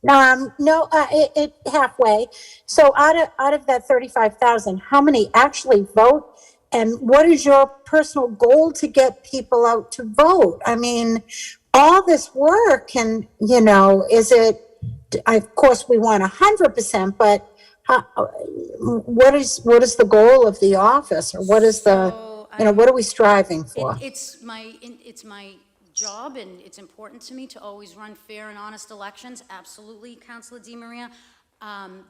No, it halfway. So out of that 35,000, how many actually vote? And what is your personal goal to get people out to vote? I mean, all this work and, is it, of course we want 100%, but what is the goal of the office, or what is what are we striving for? It's my job, and it's important to me to always run fair and honest elections. Absolutely, Councilor DiMaria.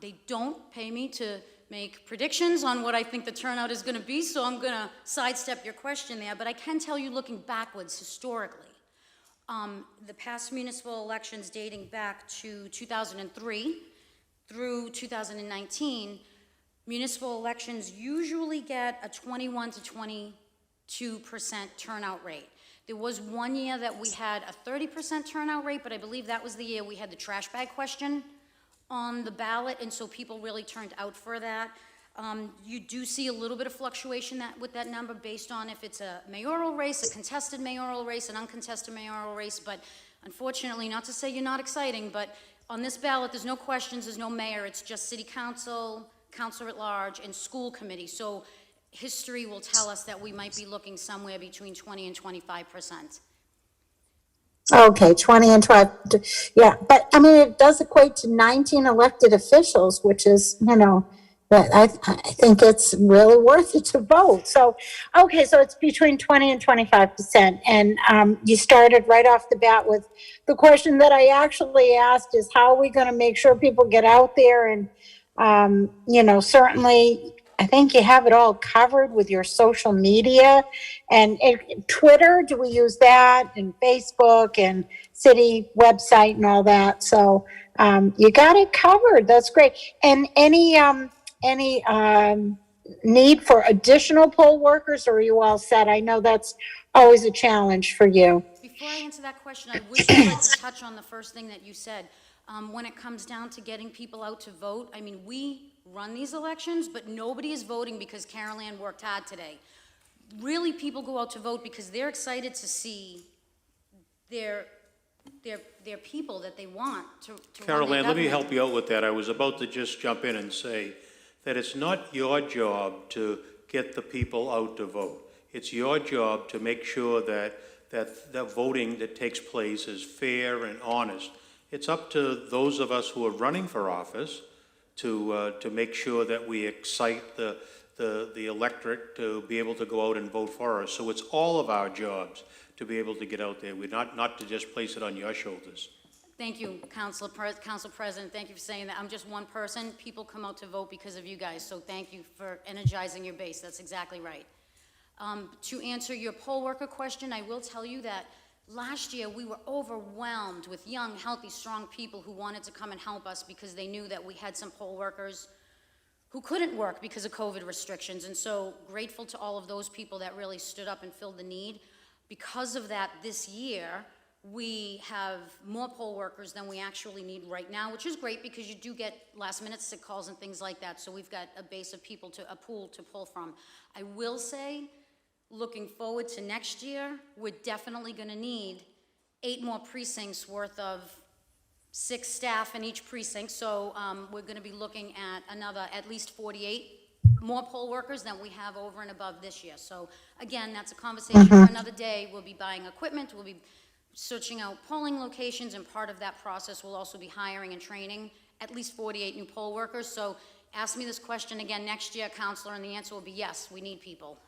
They don't pay me to make predictions on what I think the turnout is going to be, so I'm going to sidestep your question there. But I can tell you, looking backwards historically, the past municipal elections dating back to 2003, through 2019, municipal elections usually get a 21 to 22% turnout rate. There was one year that we had a 30% turnout rate, but I believe that was the year we had the trash bag question on the ballot, and so people really turned out for that. You do see a little bit of fluctuation with that number based on if it's a mayoral race, a contested mayoral race, an uncontested mayoral race, but unfortunately, not to say you're not exciting, but on this ballot, there's no questions, there's no mayor, it's just city council, councilor at large, and school committee. So history will tell us that we might be looking somewhere between 20 and 25%. Okay, 20 and 12, yeah, but I mean, it does equate to 19 elected officials, which is, that I think it's really worth it to vote. So, okay, so it's between 20 and 25%. And you started right off the bat with the question that I actually asked is how are we going to make sure people get out there? And, certainly I think you have it all covered with your social media and Twitter. Do we use that, and Facebook and city website and all that? So you got it covered. That's great. And any need for additional poll workers, or are you all set? I know that's always a challenge for you. Before I answer that question, I wish I'd like to touch on the first thing that you said. When it comes down to getting people out to vote, I mean, we run these elections, but nobody is voting because Carol Ann worked hard today. Really, people go out to vote because they're excited to see their people that they want to Carol run Ann, their let me government. help you out with that. I was about to just jump in and say that it's not your job to get the people out to vote. It's your job to make sure that the voting that takes place is fair and honest. It's up to those of us who are running for office to make sure that we excite the electorate to be able to go out and vote for us. So it's all of our jobs to be able to get out there. We're not to just place it on your shoulders. Thank you, Council President. Thank you for saying that. I'm just one person. People come out to vote because of you guys, so thank you for energizing your base. That's exactly right. To answer your poll worker question, I will tell you that last year we were overwhelmed with young, healthy, strong people who wanted to come and help us because they knew that we had some poll workers who couldn't work because of COVID restrictions. And so grateful to all of those people that really stood up and filled the need. Because of that, this year, we have more poll workers than we actually need right now, which is great because you do get last-minute sick calls and things like that. So we've got a base of people, a pool to pull from. I will say, looking forward to next year, we're definitely going to need 8 more precincts worth of 6 staff in each precinct. So we're going to be looking at at least 48 more poll workers than we have over and above this year. So again, that's a conversation for another day. We'll be buying equipment. We'll be searching out polling locations, and part of that process will also be hiring and training at least 48 new poll workers. So ask me this question again next year, Counselor, and the answer will be yes, we need people.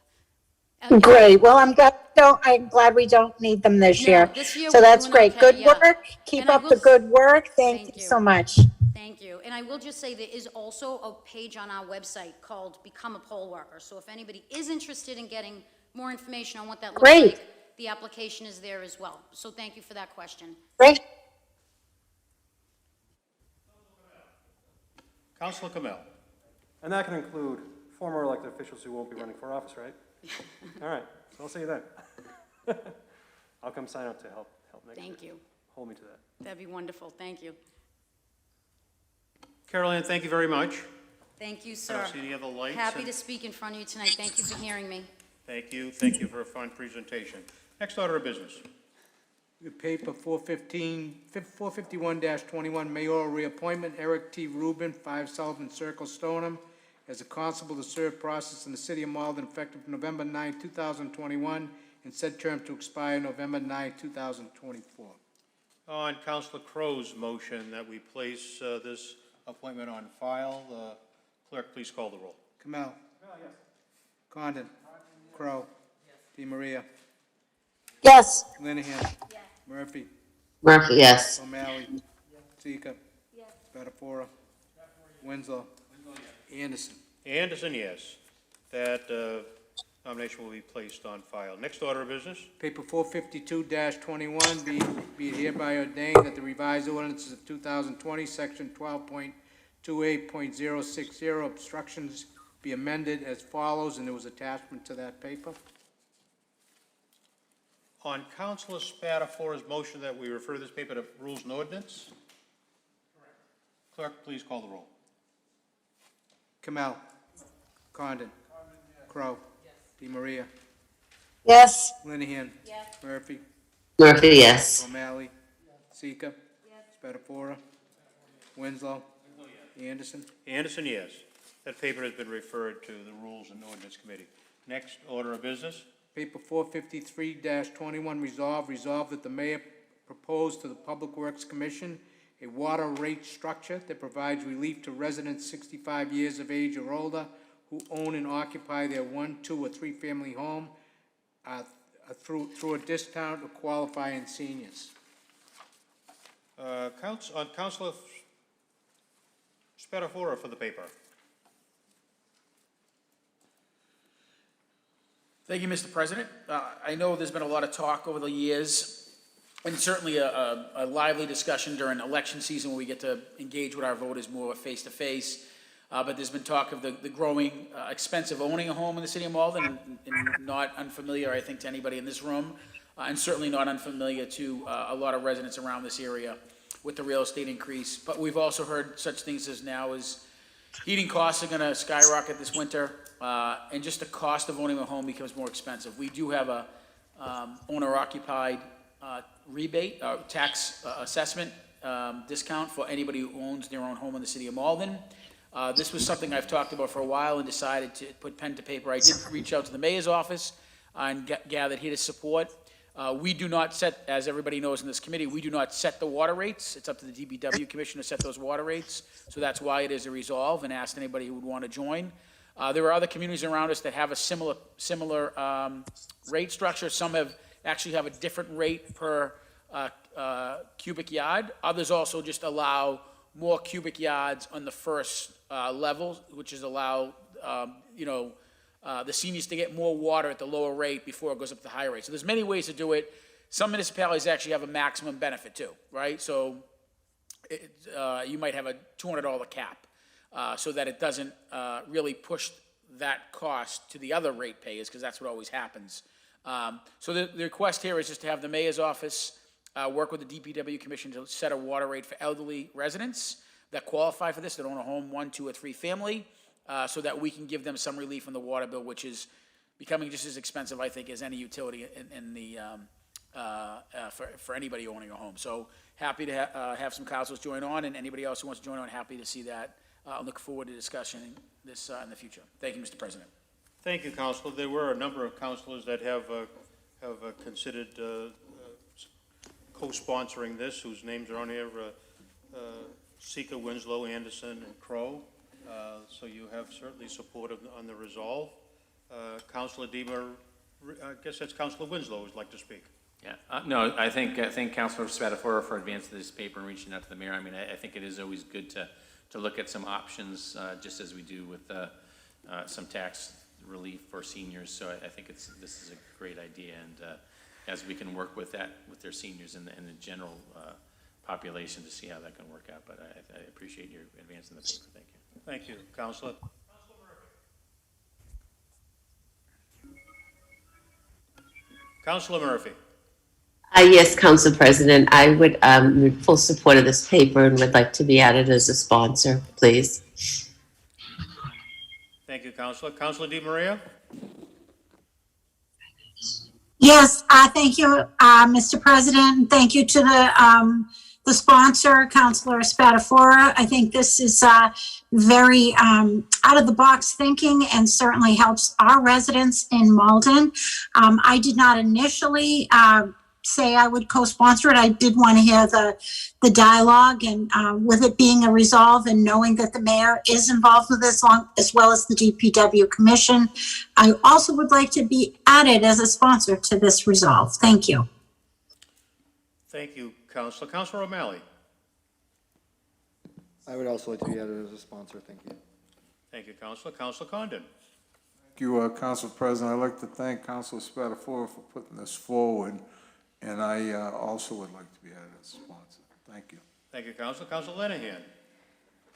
Great. Well, I'm glad we don't need them this year. This year So we're that's doing great. okay, Good yeah. work. Keep And I up will the good work. Thank you so much. Thank you. And I will just say there is also a page on our website called Become a Poll Worker. So if anybody is interested in getting more information on what that looks like, the application is there as well. So thank you for that question. Great. Councilor Kamel. And that can include former elected officials who won't be running for office, right? All right, so I'll see you then. I'll come sign up to help next year. Thank you. Hold me to that. That'd be wonderful. Thank you. Carol Ann, thank you very much. Thank you, I sir. don't see any other lights. Happy and- to speak in front of you tonight. Thank you for hearing me. Thank you. Thank you for a fine presentation. Next order of business. Paper 451-21, mayoral reappointment, Eric T. Rubin, 5 Sullivan Circle, Stoneham, as a constable to serve process in the City of Malden effective November 9, 2021, and said term to expire November 9, 2024. On Councilor Crow's motion that we place this appointment on file, the clerk, please call the roll. Kamel. Yes. Condon. Crow. Di Maria. Yes. Linehan. Murphy. Murphy, yes. O'Malley. Sika. Spatafora. Winslow. Anderson. Anderson, yes. That nomination will be placed on file. Next order of business. Paper 452-21, be it hereby ordained that the revised ordinances of 2020, section 12.2 28.060 obstructions be amended as follows, and there was attachment to that paper. On Councilor Spatafora's motion that we refer this paper to Rules and Ordinance? Correct. Clerk, please call the roll. Kamel. Condon. Crowe. DeMaria. Yes. Linehan. Murphy. Murphy, yes. O'Malley. Sika. Spatafora. Winslow. Anderson. Anderson, yes. That paper has been referred to the Rules and Ordinance Committee. Next order of business. Paper 453-21, resolve that the mayor propose to the Public Works Commission a water rate structure that provides relief to residents 65 years of age or older who own and occupy their 1, 2, or 3 family home through a discount of qualifying seniors. Councilor Spatafora for the paper. Thank you, Mr. President. I know there's been a lot of talk over the years, and certainly a lively discussion during election season where we get to engage with our voters more face-to-face. But there's been talk of the growing expense of owning a home in the city of Malden, and not unfamiliar, I think, to anybody in this room, and certainly not unfamiliar to a lot of residents around this area with the real estate increase. But we've also heard such things as now as heating costs are going to skyrocket this winter, and just the cost of owning a home becomes more expensive. We do have a owner-occupied rebate, tax assessment discount for anybody who owns their own home in the city of Malden. This was something I've talked about for a while and decided to put pen to paper. I did reach out to the mayor's office and gathered his support. We do not set, as everybody knows in this committee, we do not set the water rates. It's up to the DPW Commission to set those water rates. So that's why it is a resolve, and ask anybody who would want to join. There are other communities around us that have a similar rate structure. Some actually have a different rate per cubic yard. Others also just allow more cubic yards on the first level, which is allow the seniors to get more water at the lower rate before it goes up to the higher rate. So there's many ways to do it. Some municipalities actually have a maximum benefit too, right? So you might have a $200 cap so that it doesn't really push that cost to the other rate payers, because that's what always happens. So the request here is just to have the mayor's office work with the DPW Commission to set a water rate for elderly residents that qualify for this, that own a home, 1, 2, or 3 family, so that we can give them some relief on the water bill, which is becoming just as expensive, I think, as any utility in the for anybody owning a home. So happy to have some councilors join on, and anybody else who wants to join on, happy to see that. I look forward to discussing this in the future. Thank you, Mr. President. Thank you, Councilor. There were a number of councilors that have considered co-sponsoring this, whose names are on here, Sika, Winslow, Anderson, and Crowe. So you have certainly support on the resolve. Councilor Deemer, I guess that's Councilor Winslow who'd like to speak. Yeah, no, I think Councilor Spatafora for advancing this paper and reaching out to the mayor. I mean, I think it is always good to look at some options, just as we do with some tax relief for seniors. So I think this is a great idea, and as we can work with that with their seniors and the general population to see how that can work out. But I appreciate your advancing the paper. Thank you. Thank you, Councilor. Councilor Murphy. Yes, Council President, I would full support of this paper and would like to be added as a sponsor, please. Thank you, Councilor. Councilor DeMaria? Yes, thank you, Mr. President. Thank you to the sponsor, Councilor Spatafora. I think this is very out-of-the-box thinking and certainly helps our residents in Malden. I did not initially say I would co-sponsor it. I did want to hear the dialogue, and with it being a resolve and knowing that the mayor is involved with this, as well as the DPW Commission, I also would like to be added as a sponsor to this resolve. Thank you. Thank you, Councilor. Councilor O'Malley? I would also like to be added as a sponsor. Thank you. Thank you, Councilor. Councilor Condon? Thank you, Council President. I'd like to thank Councilor Spatafora for putting this forward, and I also would like to be added as a sponsor. Thank you. Thank you, Councilor. Councilor Linehan?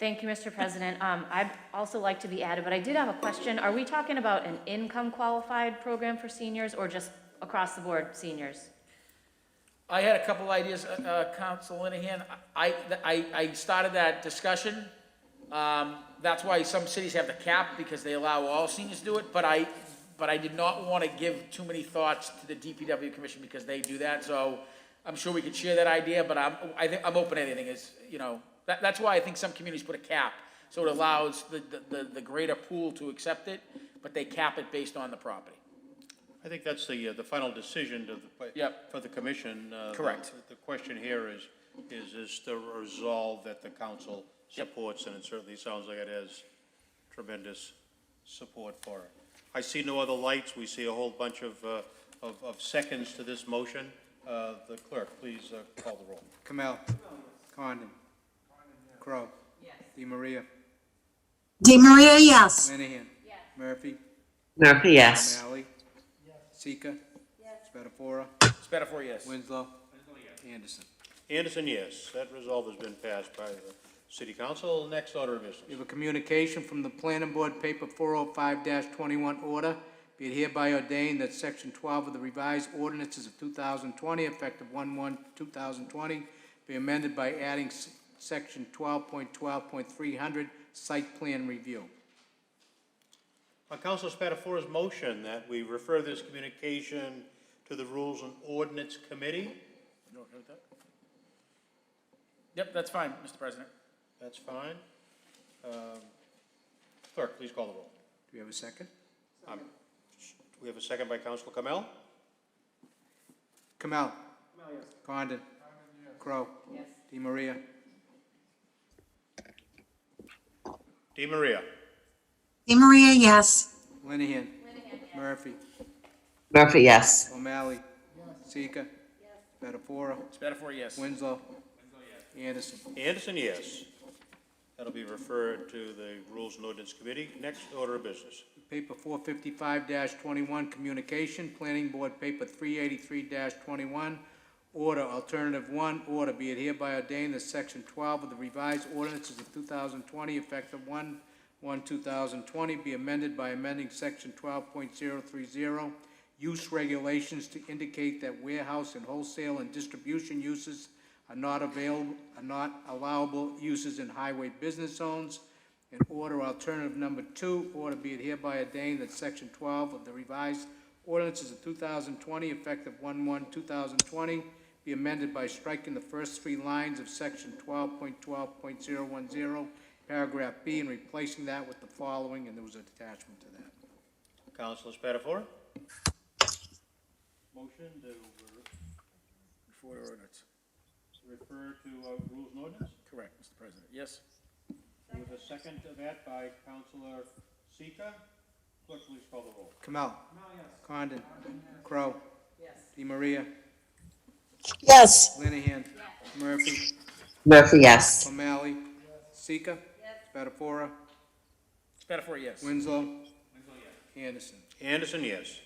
Thank you, Mr. President. I'd also like to be added, but I did have a question. Are we talking about an income qualified program for seniors or just across the board seniors? I had a couple ideas, Council Linehan. I started that discussion. That's why some cities have the cap, because they allow all seniors to do it, but I did not want to give too many thoughts to the DPW Commission because they do that, so I'm sure we could share that idea, but I'm open to anything, that's why I think some communities put a cap, so it allows the greater pool to accept it, but they cap it based on the property. I think that's the final decision for the commission. Correct. The question here is the resolve that the council supports, and it certainly sounds like it has tremendous support for it. I see no other lights. We see a whole bunch of seconds to this motion. The clerk, please call the roll. Kamel. Condon. Crow. Yes. DeMaria. DeMaria, yes. Linehan. Yes. Murphy. Murphy, yes. O'Malley. Yes. Sika. Yes. Spatafora. Spatafora, yes. Winslow. Anderson. Anderson, yes. That resolve has been passed by the City Council. Next order of business. We have a communication from the Planning Board, paper 405-21 order. Be it hereby ordained that Section 12 of the revised ordinances of 2020, effective 1/1/2020, be amended by adding Section 12.12.300, site plan review. On Councilor Spatafora's motion that we refer this communication to the Rules and Ordinance Committee. You okay with that? Yep, that's fine, Mr. President. That's fine. Clerk, please call the roll. Do we have a second? We have a second by Councilor Kamel. Kamel. Yes. Condon. Yes. Crow. Yes. DeMaria. DeMaria. DeMaria, yes. Linehan. Murphy. Murphy, yes. O'Malley. Yes. Sika. Yes. Spatafora. Spatafora, yes. Winslow. Anderson. Anderson, yes. That'll be referred to the Rules and Ordinance Committee. Next order of business. Paper 455-21, communication, Planning Board, paper 383-21, order, alternative 1, order, be it hereby ordained that Section 12 of the revised ordinances of 2020, effective 1/1/2020, be amended by amending Section 12.030, use regulations to indicate that warehouse and wholesale and distribution uses are not allowable uses in highway business zones. In order, alternative number 2, order be it hereby ordained that Section 12 of the revised ordinances of 2020, effective 1/1/2020, be amended by striking the first 3 lines of Section 12.12.010, paragraph B, and replacing that with the following, and there was an attachment to that. Councilor Spatafora. Motion to Before the ordinance. refer to Rules and Ordinance. Correct, Mr. President. Yes. We have a second to that by Councilor Sika. Clerk, please call the roll. Kamel. Yes. Condon. Crow. Yes. DeMaria. Yes. Linehan. Yes. Murphy. Murphy, yes. O'Malley. Yes. Sika. Yes. Spatafora. Spatafora, yes. Winslow. Anderson. Anderson, yes.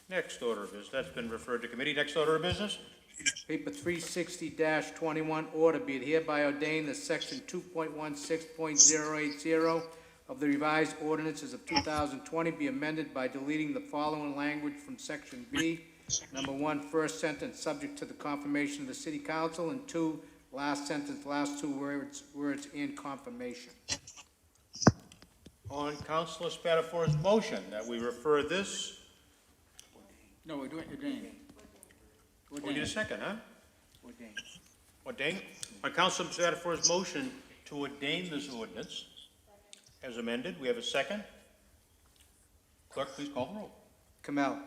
Next order of business. That's been referred to committee. Next order of business. Paper 360-21, order, be it hereby ordained that Section 2.16.080 of the revised ordinances of 2020 be amended by deleting the following language from Section B. Number 1, first sentence, subject to the confirmation of the City Council, and 2, last sentence, last 2 words in confirmation. On Councilor Spatafora's motion that we refer this. No, we're doing ordained. We need a second, huh? Ordain. On Councilor Spatafora's motion to ordain this ordinance as amended, we have a second. Clerk, please call the roll. Kamel.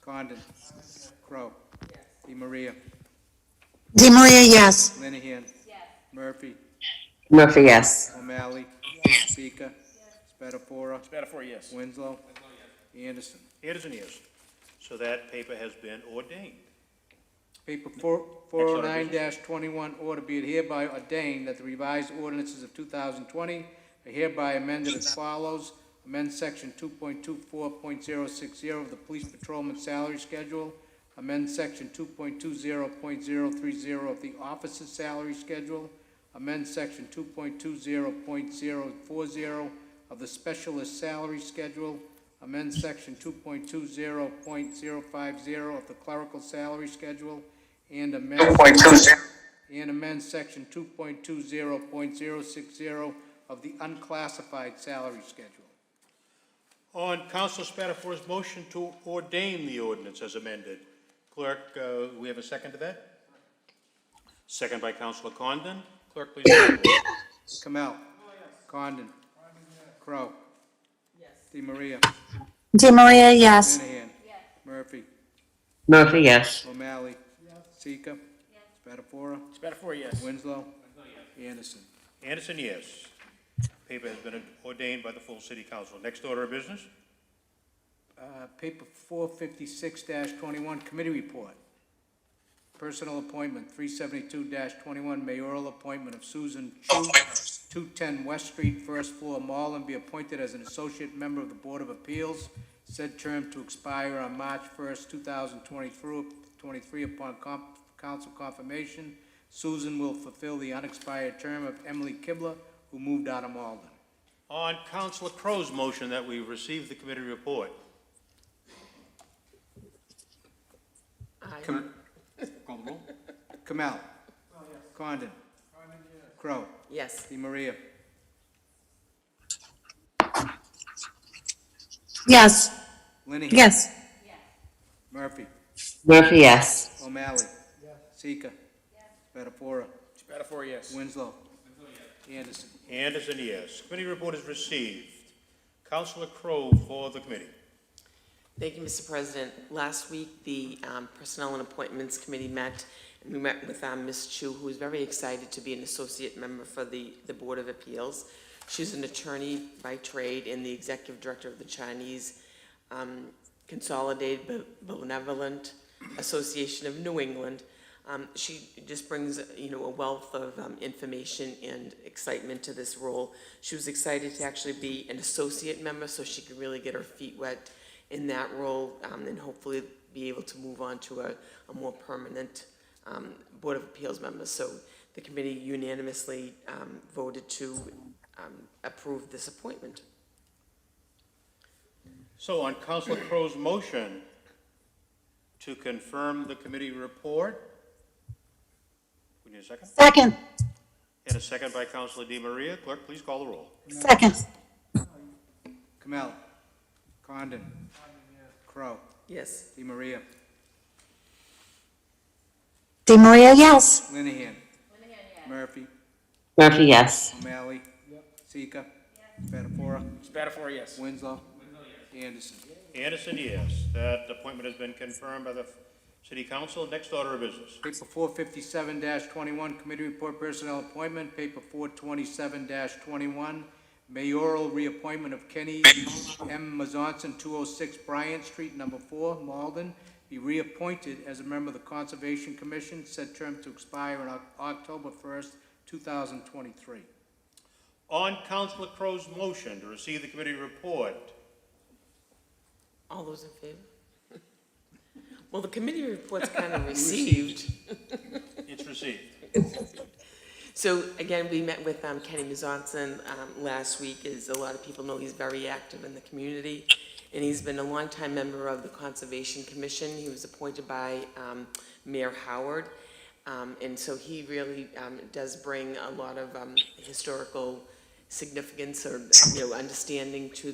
Condon. Crow. DeMaria. DeMaria, yes. Linehan. Murphy. Murphy, yes. O'Malley. Sika. Spatafora. Spatafora, yes. Winslow. Anderson. Anderson, yes. So that paper has been ordained. Paper 409-21, order, be it hereby ordained that the revised ordinances of 2020 are hereby amended as follows. Amend Section 2.24.060 of the Police Patrolman Salary Schedule. Amend Section 2.20.030 of the Officer's Salary Schedule. amend section 2.20.040 of the specialist salary schedule, amend section 2.20.050 of the clerical salary schedule, and amend section 2.20.060 of the unclassified salary schedule. On Councilor Spatafora's motion to ordain the ordinance as amended, Clerk, we have a second to that? Second by Councilor Condon. Clerk, please. Kamel. Condon. Crow. DeMaria. DeMaria, yes. Linehan. Murphy. Murphy, yes. O'Malley. Sika. Spatafora. Spatafora, yes. Winslow. Anderson. Anderson, yes. Paper has been ordained by the full City Council. Next order of business? Paper 456-21, committee report. Personal appointment, 372-21, mayoral appointment of Susan Chu, 210 West Street, first floor, Malden, be appointed as an associate member of the Board of Appeals. Said term to expire on March 1st, 2023 upon council confirmation. Susan will fulfill the unexpired term of Emily Kibler, who moved out of Malden. On Councilor Crow's motion that we receive the committee report. Call the roll. Kamel. Condon. Crow. Yes. DeMaria. Yes. Linehan. Yes. Murphy. Murphy, yes. O'Malley. Sika. Spatafora. Spatafora, yes. Winslow. Anderson. Anderson, yes. Committee report is received. Councilor Crow for the committee. Thank you, Mr. President. Last week, the Personnel and Appointments Committee met, and we met with Ms. Chu, who is very excited to be an associate member for the Board of Appeals. She's an attorney by trade and the executive director of the Chinese Consolidated Benevolent Association of New England. She just brings, a wealth of information and excitement to this role. She was excited to actually be an associate member so she could really get her feet wet in that role and hopefully be able to move on to a more permanent Board of Appeals member. So the committee unanimously voted to approve this appointment. So on Councilor Crow's motion to confirm the committee report, we need a second? Second. And a second by Councilor DeMaria. Clerk, please call the roll. Second. Kamel. Condon. Crow. Yes. DeMaria. DeMaria, yes. Linehan. Murphy. Murphy, yes. O'Malley. Sika. Spatafora. Spatafora, yes. Winslow. Anderson. Anderson, yes. That appointment has been confirmed by the City Council. Next order of business. Paper 457-21, committee report personnel appointment. Paper 427-21, mayoral reappointment of Kenny M. Mazonson, 206 Bryant Street, number 4, Malden, be reappointed as a member of the Conservation Commission, said term to expire on October 1st, 2023. On Councilor Crow's motion to receive the committee report. All those in favor? Well, the committee report's kind of received. It's received. So again, we met with Kenny Mazonson last week. As a lot of people know, he's very active in the community, and he's been a longtime member of the Conservation Commission. He was appointed by Mayor Howard, and so he really does bring a lot of historical significance or understanding to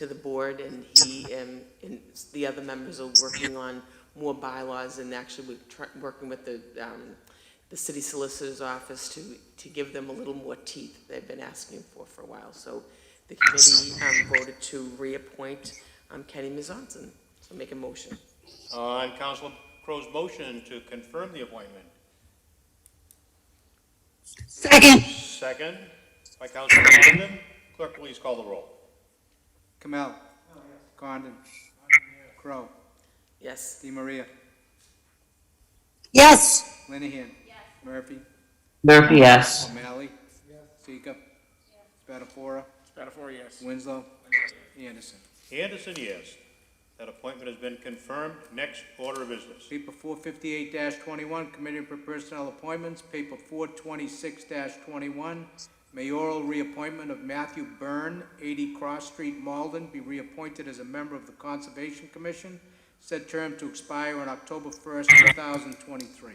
the board, and he and the other members are working on more bylaws, and actually we're working with the city solicitor's office to give them a little more teeth they've been asking for a while. So the committee voted to reappoint Kenny Mazonson. So make a motion. On Councilor Crow's motion to confirm the appointment. Second. Second by Councilor Condon. Clerk, please call the roll. Kamel. Condon. Crow. Yes. DeMaria. Yes. Linehan. Murphy. Murphy, yes. O'Malley. Sika. Spatafora. Spatafora, yes. Winslow. Anderson. Anderson, yes. That appointment has been confirmed. Next order of business. Paper 458-21, Committee for Personnel Appointments. Paper 426-21, Mayoral reappointment of Matthew Byrne, 80 Cross Street, Malden, be reappointed as a member of the Conservation Commission. Said term to expire on October 1st, 2023.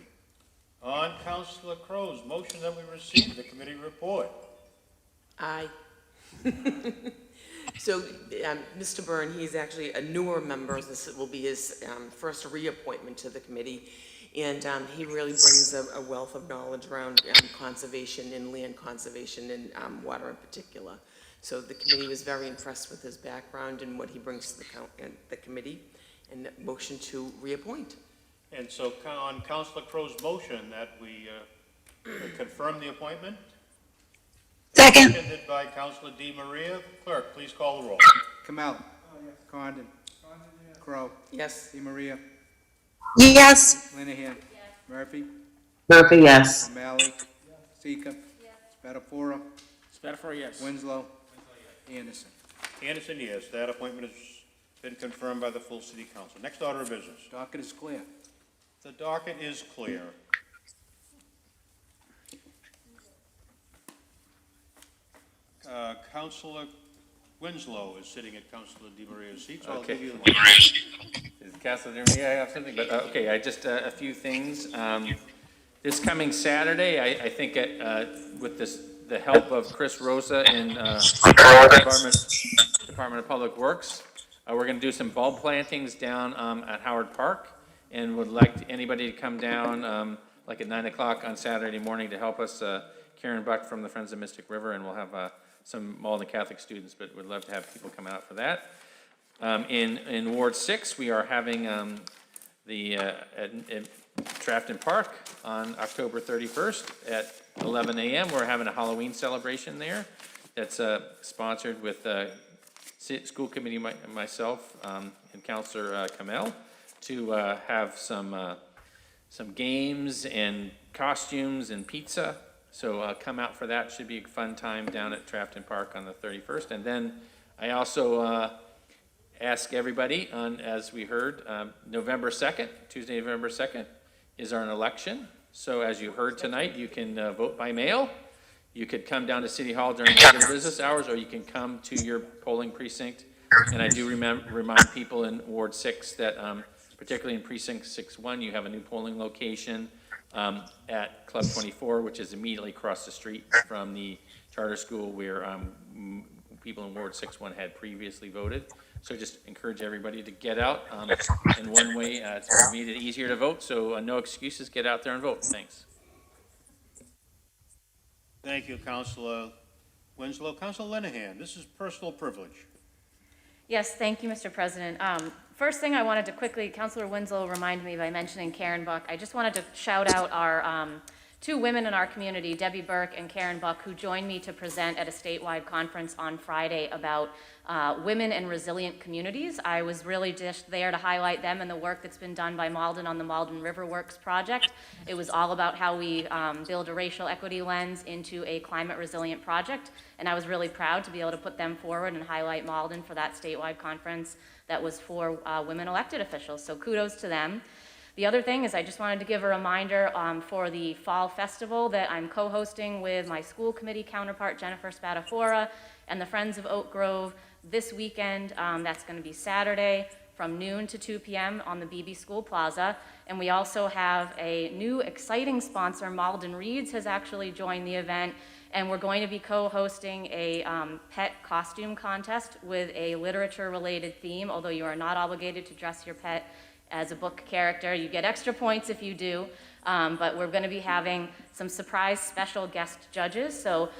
On Councilor Crow's motion that we receive the committee report. Aye. So, Mr. Byrne, he's actually a newer member. This will be his first reappointment to the committee. And he really brings a wealth of knowledge around conservation and land conservation and water in particular. So the committee was very impressed with his background and what he brings to the committee, and motion to reappoint. And so on Councilor Crow's motion that we confirm the appointment. Second. Seconded by Councilor DiMaria. Clerk, please call the roll. Kamel. Condon. Crow. Yes. DiMaria. Yes. Linehan. Murphy. Murphy, yes. O'Malley. Sika. Spatafora. Spatafora, yes. Winslow. Anderson. Anderson, yes. That appointment has been confirmed by the full city council. Next order of business. Docket is clear. The docket is clear. Councilor Winslow is sitting at Councilor DiMaria's seat, so I'll give you the mic. Is Councilor DiMaria, I have something, but, okay, I just, a few things. This coming Saturday, I think with the help of Chris Rosa and Department of Public Works, we're gonna do some bulb plantings down at Howard Park, and would like anybody to come down like at 9 o'clock on Saturday morning to help us. Karen Buck from the Friends of Mystic River, and we'll have some Malden Catholic students, but would love to have people come out for that. In Ward 6, we are having at Trafton Park on October 31st at 11 a.m. We're having a Halloween celebration there that's sponsored with school committee, myself, and Councilor Kamel, to have some games and costumes and pizza. So come out for that. Should be a fun time down at Trafton Park on the 31st. And then I also ask everybody, as we heard, November 2nd, Tuesday, November 2nd, is our election. So as you heard tonight, you can vote by mail. You could come down to City Hall during regular business hours, or you can come to your polling precinct. And I do remind people in Ward 6 that, particularly in Precinct 6-1, you have a new polling location at Club 24, which is immediately across the street from the charter school where people in Ward 6-1 had previously voted. So just encourage everybody to get out. In one way, it's made it easier to vote, so no excuses, get out there and vote. Thanks. Thank you, Councilor Winslow. Councilor Linehan, this is personal privilege. Yes, thank you, Mr. President. First thing I wanted to quickly, Councilor Winslow reminded me by mentioning Karen Buck. I just wanted to shout out our two women in our community, Debbie Burke and Karen Buck, who joined me to present at a statewide conference on Friday about women and resilient communities. I was really just there to highlight them and the work that's been done by Malden on the Malden River Works project. It was all about how we build a racial equity lens into a climate resilient project, and I was really proud to be able to put them forward and highlight Malden for that statewide conference that was for women elected officials, so kudos to them. The other thing is I just wanted to give a reminder for the Fall Festival that I'm co-hosting with my school committee counterpart, Jennifer Spatafora, and the Friends of Oak Grove this weekend. That's going to be Saturday from noon to 2 p.m. on the BB School Plaza. And we also have a new exciting sponsor, Malden Reads, has actually joined the event. And we're going to be co-hosting a pet costume contest with a literature-related theme, although you are not obligated to dress your pet as a book character. You get extra points if you do, but we're going to be having some surprise special guest judges. So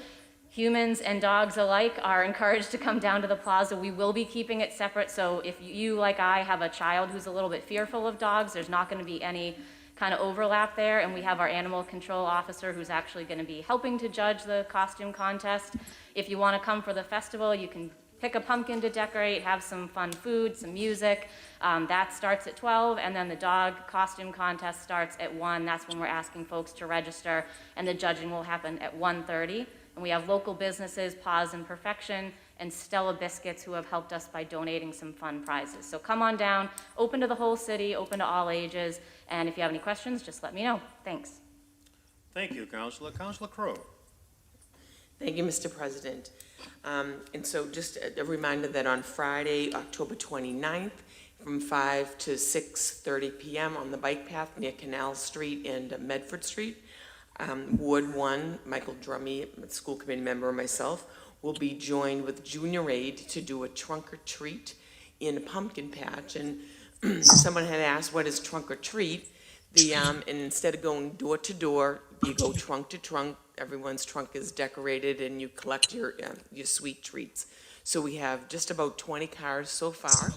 humans and dogs alike are encouraged to come down to the plaza. We will be keeping it separate, so if you, like I, have a child who's a little bit fearful of dogs, there's not going to be any kind of overlap there, and we have our animal control officer who's actually going to be helping to judge the costume contest. If you want to come for the festival, you can pick a pumpkin to decorate, have some fun food, some music. That starts at 12, and then the dog costume contest starts at 1. That's when we're asking folks to register, and the judging will happen at 1:30. And we have local businesses, Paws and Perfection, and Stella Biscuits, who have helped us by donating some fun prizes. So come on down, open to the whole city, open to all ages, and if you have any questions, just let me know. Thanks. Thank you, Councilor. Councilor Crowe. Thank you, Mr. President. And so just a reminder that on Friday, October 29th, from 5 to 6:30 p.m. on the bike path near Canal Street and Medford Street, Ward 1, Michael Drummy, school committee member, and myself, will be joined with Junior Aid to do a trunk or treat in a pumpkin patch. And someone had asked, what is trunk or treat? And instead of going door to door, you go trunk to trunk. Everyone's trunk is decorated and you collect your sweet treats. So we have just about 20 cars so far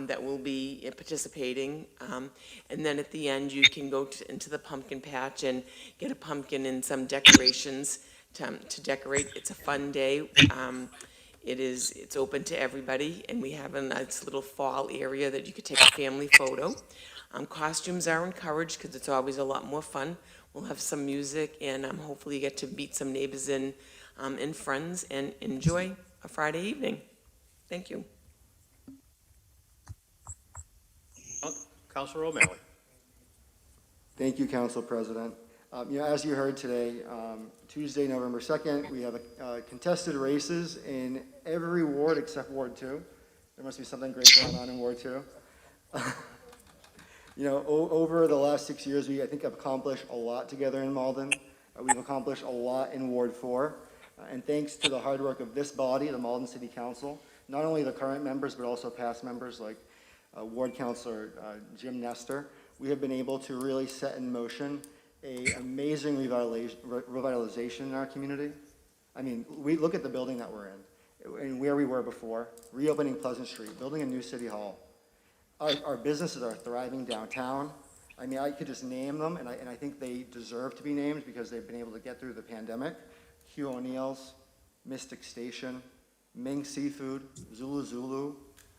that will be participating. And then at the end, you can go into the pumpkin patch and get a pumpkin and some decorations to decorate. It's a fun day. It's open to everybody, and we have a nice little fall area that you could take a family photo. Costumes are encouraged because it's always a lot more fun. We'll have some music, and hopefully you get to meet some neighbors and friends and enjoy a Friday evening. Thank you. Councilor O'Malley. Thank you, Council President. As you heard today, Tuesday, November 2nd, we have contested races in every ward except Ward 2. There must be something great going on in Ward 2. Over the last 6 years, I think, have accomplished a lot together in Malden. We've accomplished a lot in Ward 4. And thanks to the hard work of this body, the Malden City Council, not only the current members, but also past members like Ward Councilor Jim Nestor, we have been able to really set in motion an amazing revitalization in our community. I mean, we look at the building that we're in and where we were before, reopening Pleasant Street, building a new city hall. Our businesses are thriving downtown. I mean, I could just name them, and I think they deserve to be named because they've been able to get through the pandemic. Hugh O'Neill's, Mystic Station, Ming Seafood, Zulu Zulu,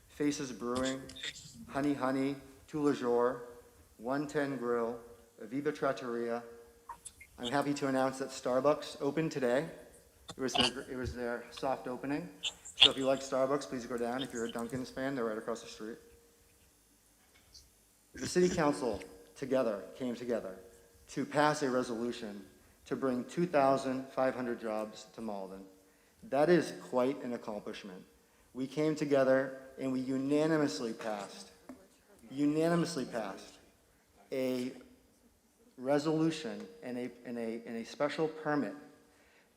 Faces Brewing, Honey Honey, Tout Le Jour, 110 Grill, Aviva Trattoria. I'm happy to announce that Starbucks opened today. It was their soft opening. So if you like Starbucks, please go down. If you're a Dunkin's fan, they're right across the street. The City Council came together to pass a resolution to bring 2,500 jobs to Malden. That is quite an accomplishment. We came together and we unanimously passed a resolution and a special permit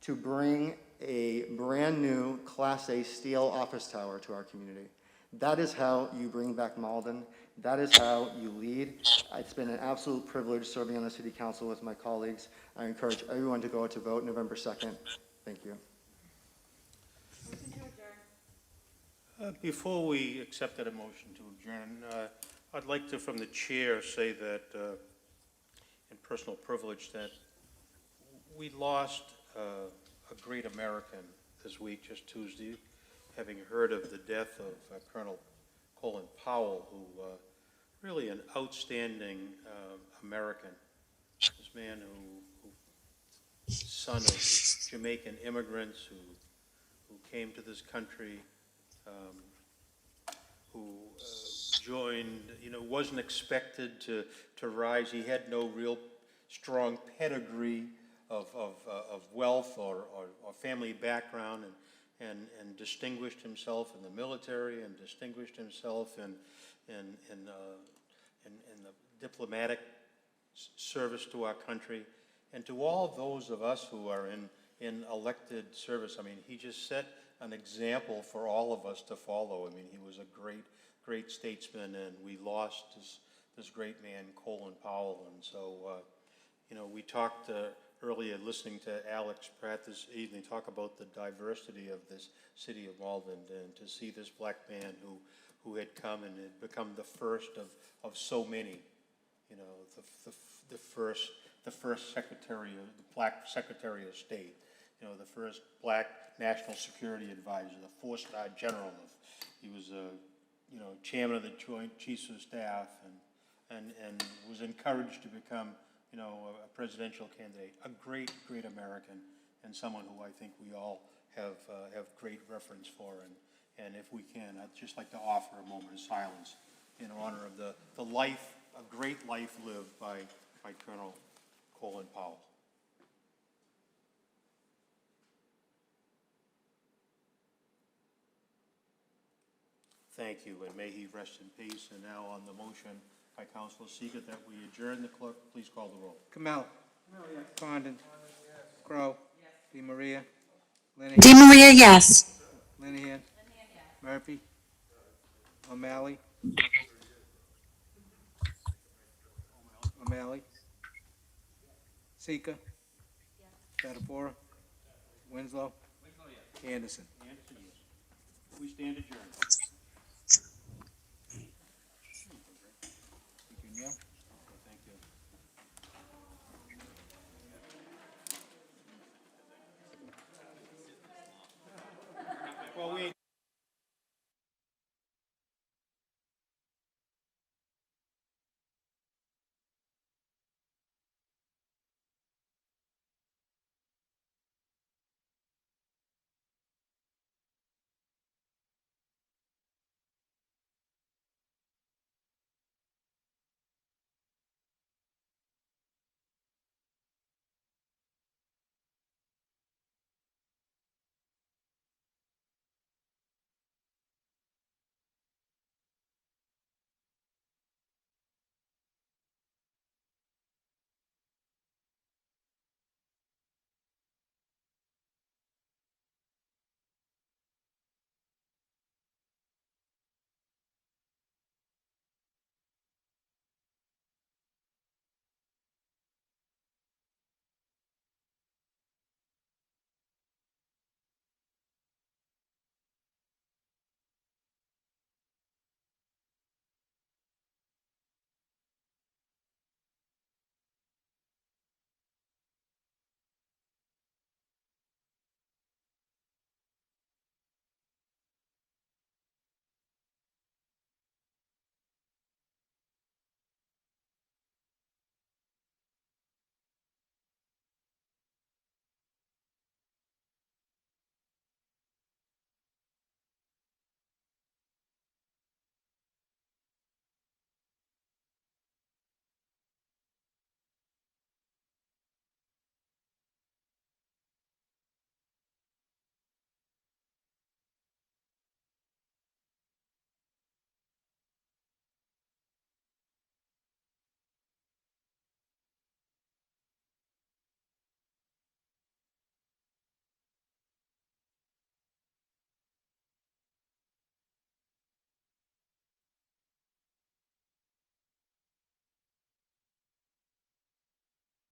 to bring a brand new Class A steel office tower to our community. That is how you bring back Malden. That is how you lead. It's been an absolute privilege serving on the City Council with my colleagues. I encourage everyone to go out to vote November 2nd. Thank you. Before we accept that motion to adjourn, I'd like to, from the chair, say that, in personal privilege, that we lost a great American this week, just Tuesday, having heard of the death of Colonel Colin Powell, who really an outstanding American. This man who son of Jamaican immigrants who came to this country, who joined, wasn't expected to rise. He had no real strong pedigree of wealth or family background, and distinguished himself in the military and distinguished himself in the diplomatic service to our country, and to all those of us who are in elected service. I mean, he just set an example for all of us to follow. I mean, he was a great statesman, and we lost this great man, Colin Powell. And so, we talked earlier, listening to Alex Pratt this evening, talk about the diversity of this city of Malden, and to see this black man who had come and had become the first of so many, the first secretary, the black Secretary of State, the first black National Security Advisor, the 4-star general. He was chairman of the Joint Chiefs of Staff, and was encouraged to become a presidential candidate. A great American, and someone who I think we all have great reverence for. And if we can, I'd just like to offer a moment of silence in honor of the life, a great life lived by Colonel Colin Powell. Thank you, and may he rest in peace. And now on the motion by Councilor Seeger that we adjourn, the clerk, please call the roll. Kamel. Condon. Crow. Di Maria. Di Maria, yes. Linehan. Murphy. O'Malley. O'Malley. Seeker. Spatafora. Winslow. Anderson. Anderson, yes. We stand adjourned. Yeah.